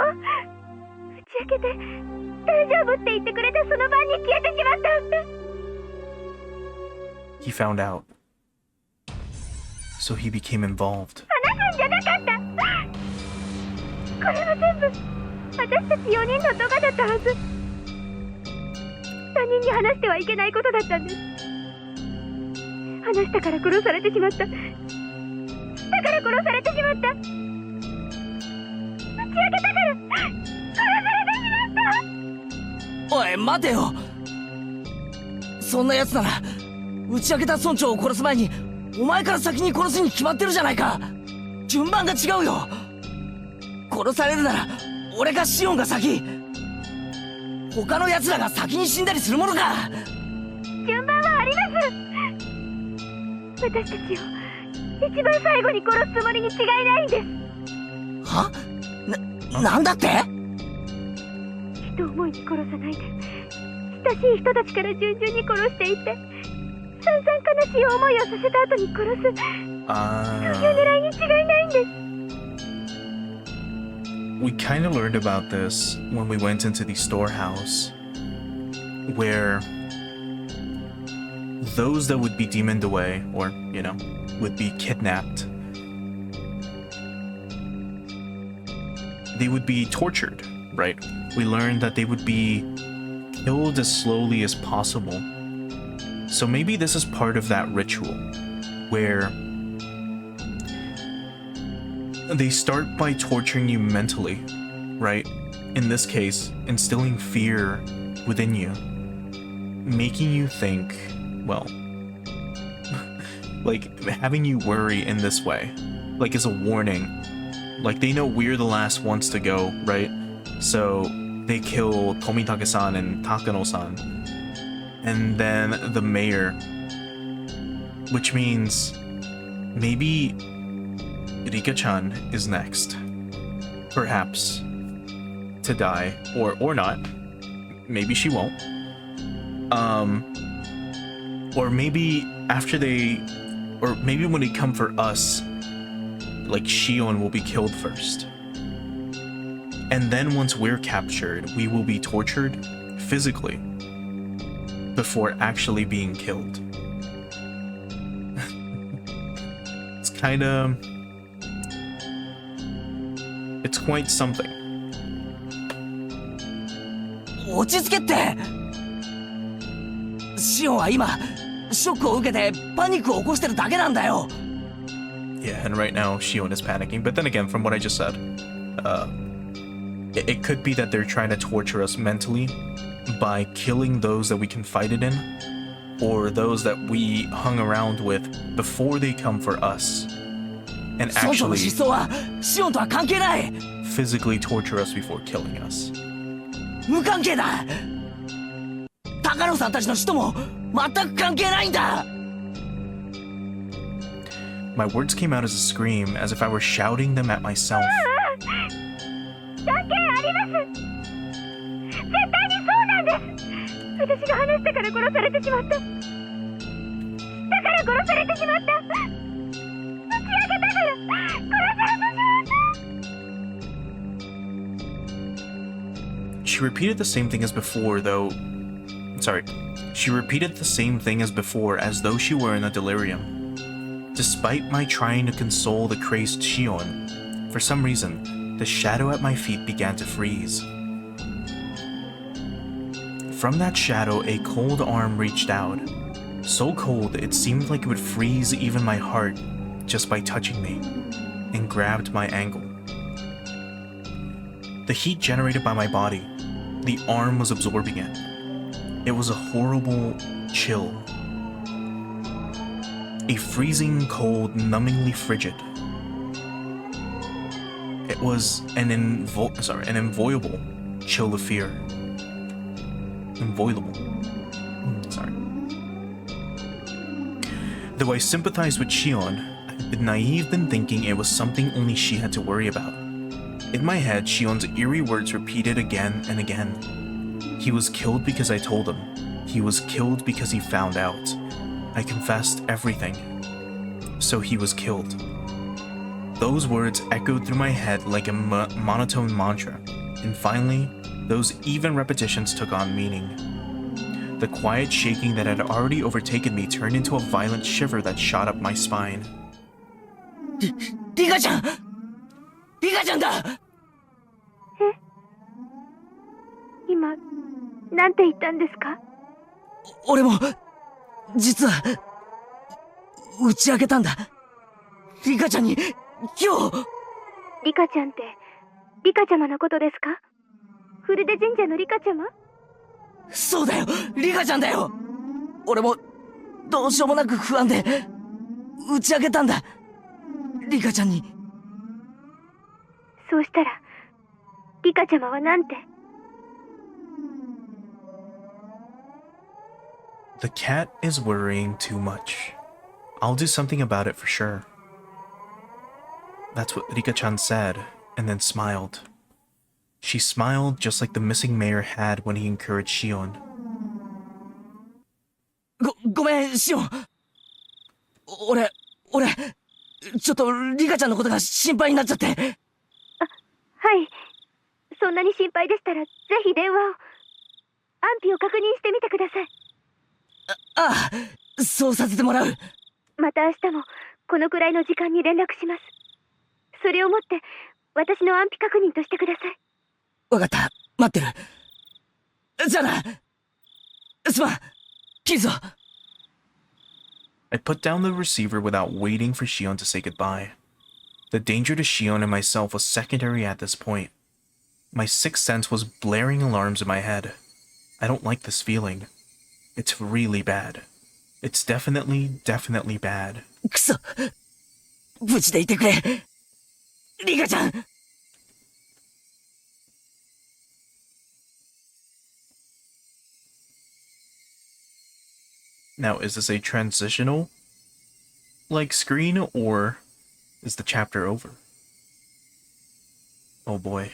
打ち明けて大丈夫って言ってくれたその晩に消えてしまった。He found out. So he became involved. 話すんじゃなかった。これは全部私たち4人の動画だったはず。他人に話してはいけないことだったんです。話したから殺されてしまった。だから殺されてしまった。打ち明けたから殺されてしまった。おい待てよ。そんな奴なら打ち明けた村長を殺す前にお前から先に殺すに決まってるじゃないか。順番が違うよ。殺されるなら俺かシオンが先。他の奴らが先に死んだりするものか。順番はあります。私たちを一番最後に殺すつもりに違いないんです。は？なんだって？人思いに殺さないで親しい人たちから順々に殺していって散々悲しい思いをさせた後に殺す、そういう狙いに違いないんです。We kind of learned about this when we went into the storehouse, where those that would be demoned away, or, you know, would be kidnapped, they would be tortured, right? We learned that they would be killed as slowly as possible. So maybe this is part of that ritual, where they start by torturing you mentally, right? In this case, instilling fear within you, making you think, well, like having you worry in this way, like as a warning. Like they know we're the last ones to go, right? So they kill Tomitake-san and Takano-san, and then the mayor, which means maybe Rika-chan is next, perhaps, to die, or not. Maybe she won't. Or maybe after they, or maybe when they come for us, like Shion will be killed first. And then once we're captured, we will be tortured physically before actually being killed. It's kinda... It's quite something. 落ち着けって。シオンは今ショックを受けてパニックを起こしてるだけなんだよ。Yeah, and right now Shion is panicking. But then again, from what I just said, it could be that they're trying to torture us mentally by killing those that we confided in, or those that we hung around with before they come for us, and 村長の actually 失踪はシオンとは関係ない。 physically torture us before killing us. 無関係だ。高野さんたちの死とも全く関係ないんだ。 My words came out as a scream, as if I were shouting them at myself. 関係あります。絶対にそうなんです。私が話したから殺されてしまった。だから殺されてしまった。打ち明けたから殺されてしまった。 She repeated the same thing as before, though. Sorry. She repeated the same thing as before, as though she were in a delirium. Despite my trying to console the crazed Shion, for some reason, the shadow at my feet began to freeze. From that shadow, a cold arm reached out. So cold, it seemed like it would freeze even my heart just by touching me, and grabbed my ankle. The heat generated by my body, the arm was absorbing it. It was a horrible chill. A freezing cold, numbingly frigid. It was an inviolable chill of fear. Inviolable. Sorry. Though I sympathized with Shion, I had been naive in thinking it was something only she had to worry about. In my head, Shion's eerie words repeated again and again. He was killed because I told him. He was killed because he found out. I confessed everything. So he was killed. Those words echoed through my head like a monotone mantra, and finally, those even repetitions took on meaning. The quiet shaking that had already overtaken me turned into a violent shiver that shot up my spine. リカちゃんだ。今、なんて言ったんですか？俺も、実は、打ち明けたんだ。リカちゃんに、今日。リカちゃんって、リカちゃまのことですか？フルデ神社のリカちゃま？そうだよ、リカちゃんだよ。俺も、どうしようもなく不安で、打ち明けたんだ。リカちゃんに。そうしたら、リカちゃまはなんて？ The cat is worrying too much. I'll do something about it for sure. That's what Rika-chan said, and then smiled. She smiled just like the missing mayor had when he encouraged Shion. ごめん、シオン。俺、ちょっとリカちゃんのことが心配になっちゃって。はい。そんなに心配でしたら、ぜひ電話を。安否を確認してみてください。ああ、そうさせてもらう。また明日も、このくらいの時間に連絡します。それをもって、私の安否確認としてください。わかった、待ってる。じゃあな。すまん、切るぞ。I put down the receiver without waiting for Shion to say goodbye. The danger to Shion and myself was secondary at this point. My sixth sense was blaring alarms in my head. I don't like this feeling. It's really bad. It's definitely bad. くそ。無事でいてくれ。リカちゃん。Now, is this a transitional screen, or is the chapter over? Oh boy.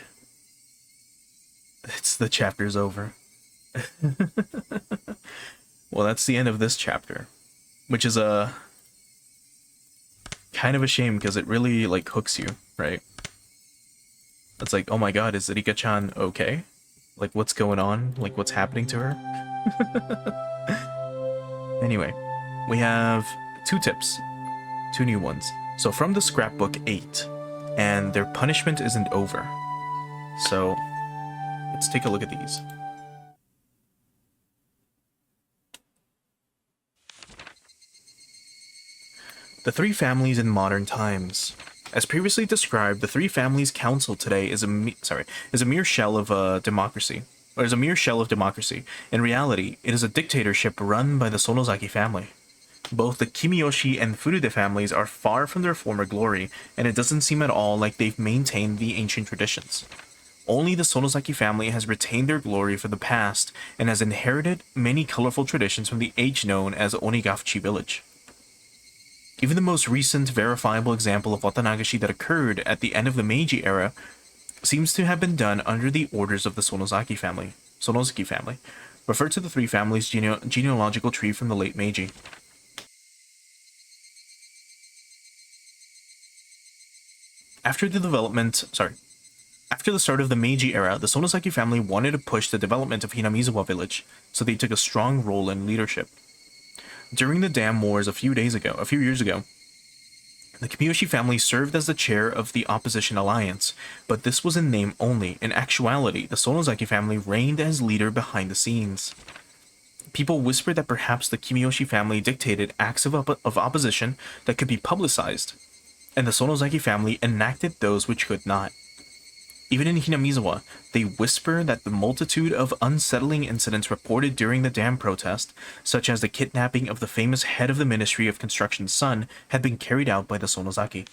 The chapter's over. Well, that's the end of this chapter, which is a kind of a shame because it really hooks you, right? It's like, oh my god, is Rika-chan okay? Like, what's going on? Like, what's happening to her? Anyway, we have 2 tips, 2 new ones. So from the scrapbook 8, and their punishment isn't over. So let's take a look at these. The 3 families in modern times. As previously described, the 3 families council today is a mere shell of democracy. Or is a mere shell of democracy. In reality, it is a dictatorship run by the Sonozaki family. Both the Kimiyoshi and Furude families are far from their former glory, and it doesn't seem at all like they've maintained the ancient traditions. Only the Sonozaki family has retained their glory for the past, and has inherited many colorful traditions from the age known as Onigafuchi village. Even the most recent verifiable example of Watanagashi that occurred at the end of the Meiji era seems to have been done under the orders of the Sonozaki family, referred to the 3 families' genealogical tree from the late Meiji. After the start of the Meiji era, the Sonozaki family wanted to push the development of Hinamizawa village, so they took a strong role in leadership. During the dam wars a few years ago, the Kimiyoshi family served as the chair of the opposition alliance, but this was in name only. In actuality, the Sonozaki family reigned as leader behind the scenes. People whispered that perhaps the Kimiyoshi family dictated acts of opposition that could be publicized, and the Sonozaki family enacted those which could not. Even in Hinamizawa, they whisper that the multitude of unsettling incidents reported during the dam protest, such as the kidnapping of the famous head of the Ministry of Construction's son, had been carried out by the Sonozaki.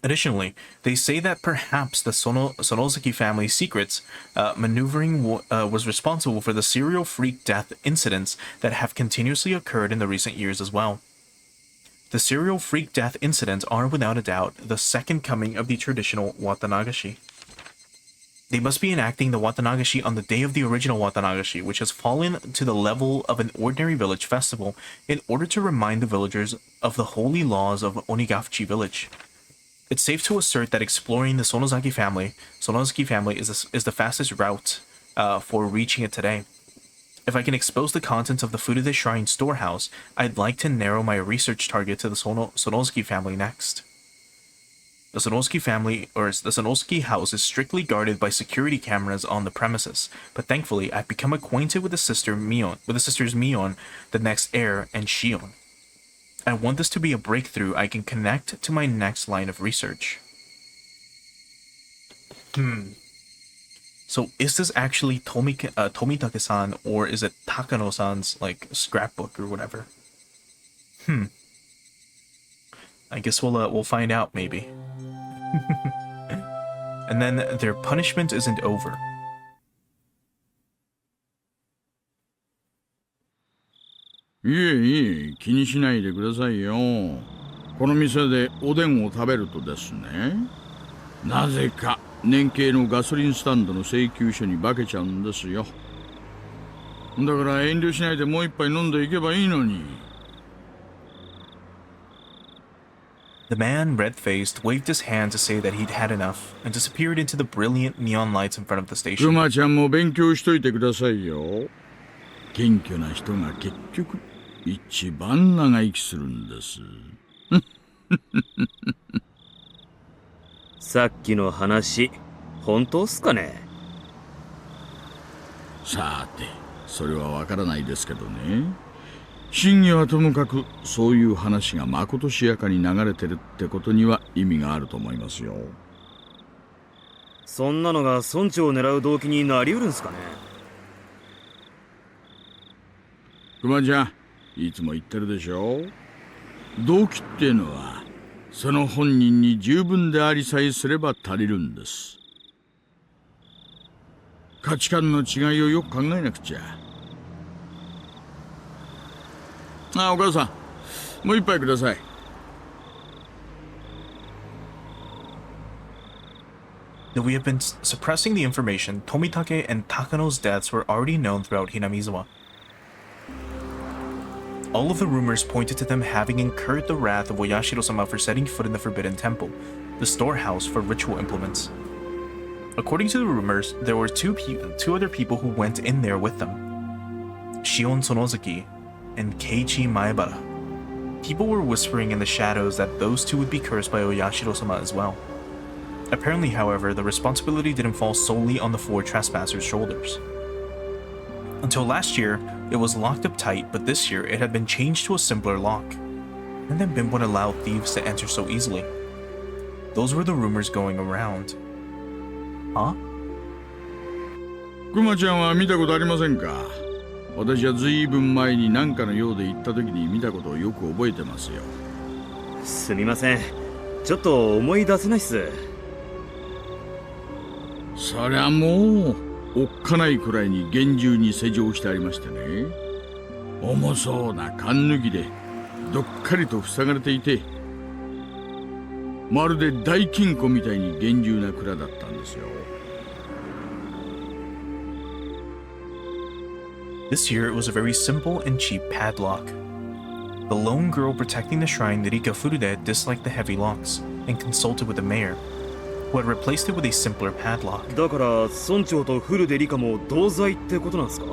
Additionally, they say that perhaps the Sonozaki family's secrets maneuvering was responsible for the serial freak death incidents that have continuously occurred in the recent years as well. The serial freak death incidents are without a doubt the second coming of the traditional Watanagashi. They must be enacting the Watanagashi on the day of the original Watanagashi, which has fallen to the level of an ordinary village festival, in order to remind the villagers of the holy laws of Onigafchi village. It's safe to assert that exploring the Sonozaki family is the fastest route for reaching it today. If I can expose the contents of the Furude Shrine storehouse, I'd like to narrow my research target to the Sonozaki family next. The Sonozaki house is strictly guarded by security cameras on the premises, but thankfully I've become acquainted with the sisters Mion, the next heir, and Shion. I want this to be a breakthrough I can connect to my next line of research. So is this actually Tomitake-san, or is it Takano-san's scrapbook or whatever? I guess we'll find out maybe. And then their punishment isn't over. いえいえ、気にしないでくださいよ。この店でおでんを食べるとですね、なぜか年計のガソリンスタンドの請求書に化けちゃうんですよ。だから遠慮しないでもう一杯飲んでいけばいいのに。The man, red-faced, waved his hand to say that he'd had enough, and disappeared into the brilliant neon lights in front of the ク station. マちゃんも勉強しといてくださいよ。謙虚な人が結局一番長生きするんです。さっきの話、本当っすかね？さて、それはわからないですけどね。真偽はともかく、そういう話がまことしやかに流れてるってことには意味があると思いますよ。そんなのが村長を狙う動機になりうるんすかね？クマちゃん、いつも言ってるでしょ。動機っていうのは、その本人に十分でありさえすれば足りるんです。価値観の違いをよく考えなくちゃ。お母さん、もう一杯ください。Though we have been suppressing the information, Tomitake and Takano's deaths were already known throughout Hinamizawa. All of the rumors pointed to them having incurred the wrath of Oyashiro-sama for setting foot in the Forbidden Temple, the storehouse for ritual implements. According to the rumors, there were two other people who went in there with them: Shion Sonozaki and Keiichi Maebara. People were whispering in the shadows that those two would be cursed by Oyashiro-sama as well. Apparently, however, the responsibility didn't fall solely on the four trespassers' shoulders. Until last year, it was locked up tight, but this year it had been changed to a simpler lock. And then Bim would allow thieves to enter so easily. Those were the rumors going around. Huh? クマちゃんは見たことありませんか？私はずいぶん前に何かのようで行った時に見たことをよく覚えてますよ。すみません。ちょっと思い出せないっす。そりゃもうおっかないくらいに厳重に施錠してありましてね。重そうな缶抜きでどっかりと塞がれていて、まるで大金庫みたいに厳重な蔵だったんですよ。This year it was a very simple and cheap padlock. The lone girl protecting the shrine, Rika Furude, disliked the heavy locks and consulted with the mayor, who had replaced it with a simpler padlock. だから村長とフルでリカも同罪ってことなんですか？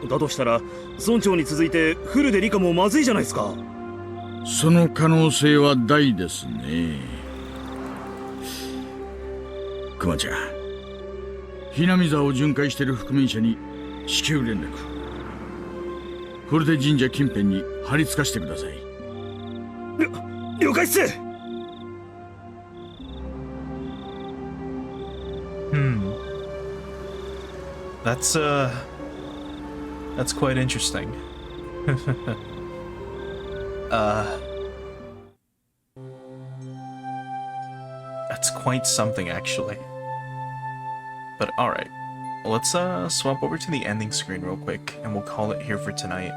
だとしたら村長に続いてフルでリカもまずいじゃないですか。その可能性は大ですね。クマちゃん、ひなみ座を巡回している覆面者に至急連絡。フルテ神社近辺に張り付かしてください。了解っす。That's quite interesting. quite something, actually. But alright, let's swap over to the ending screen real quick, and we'll call it here for tonight.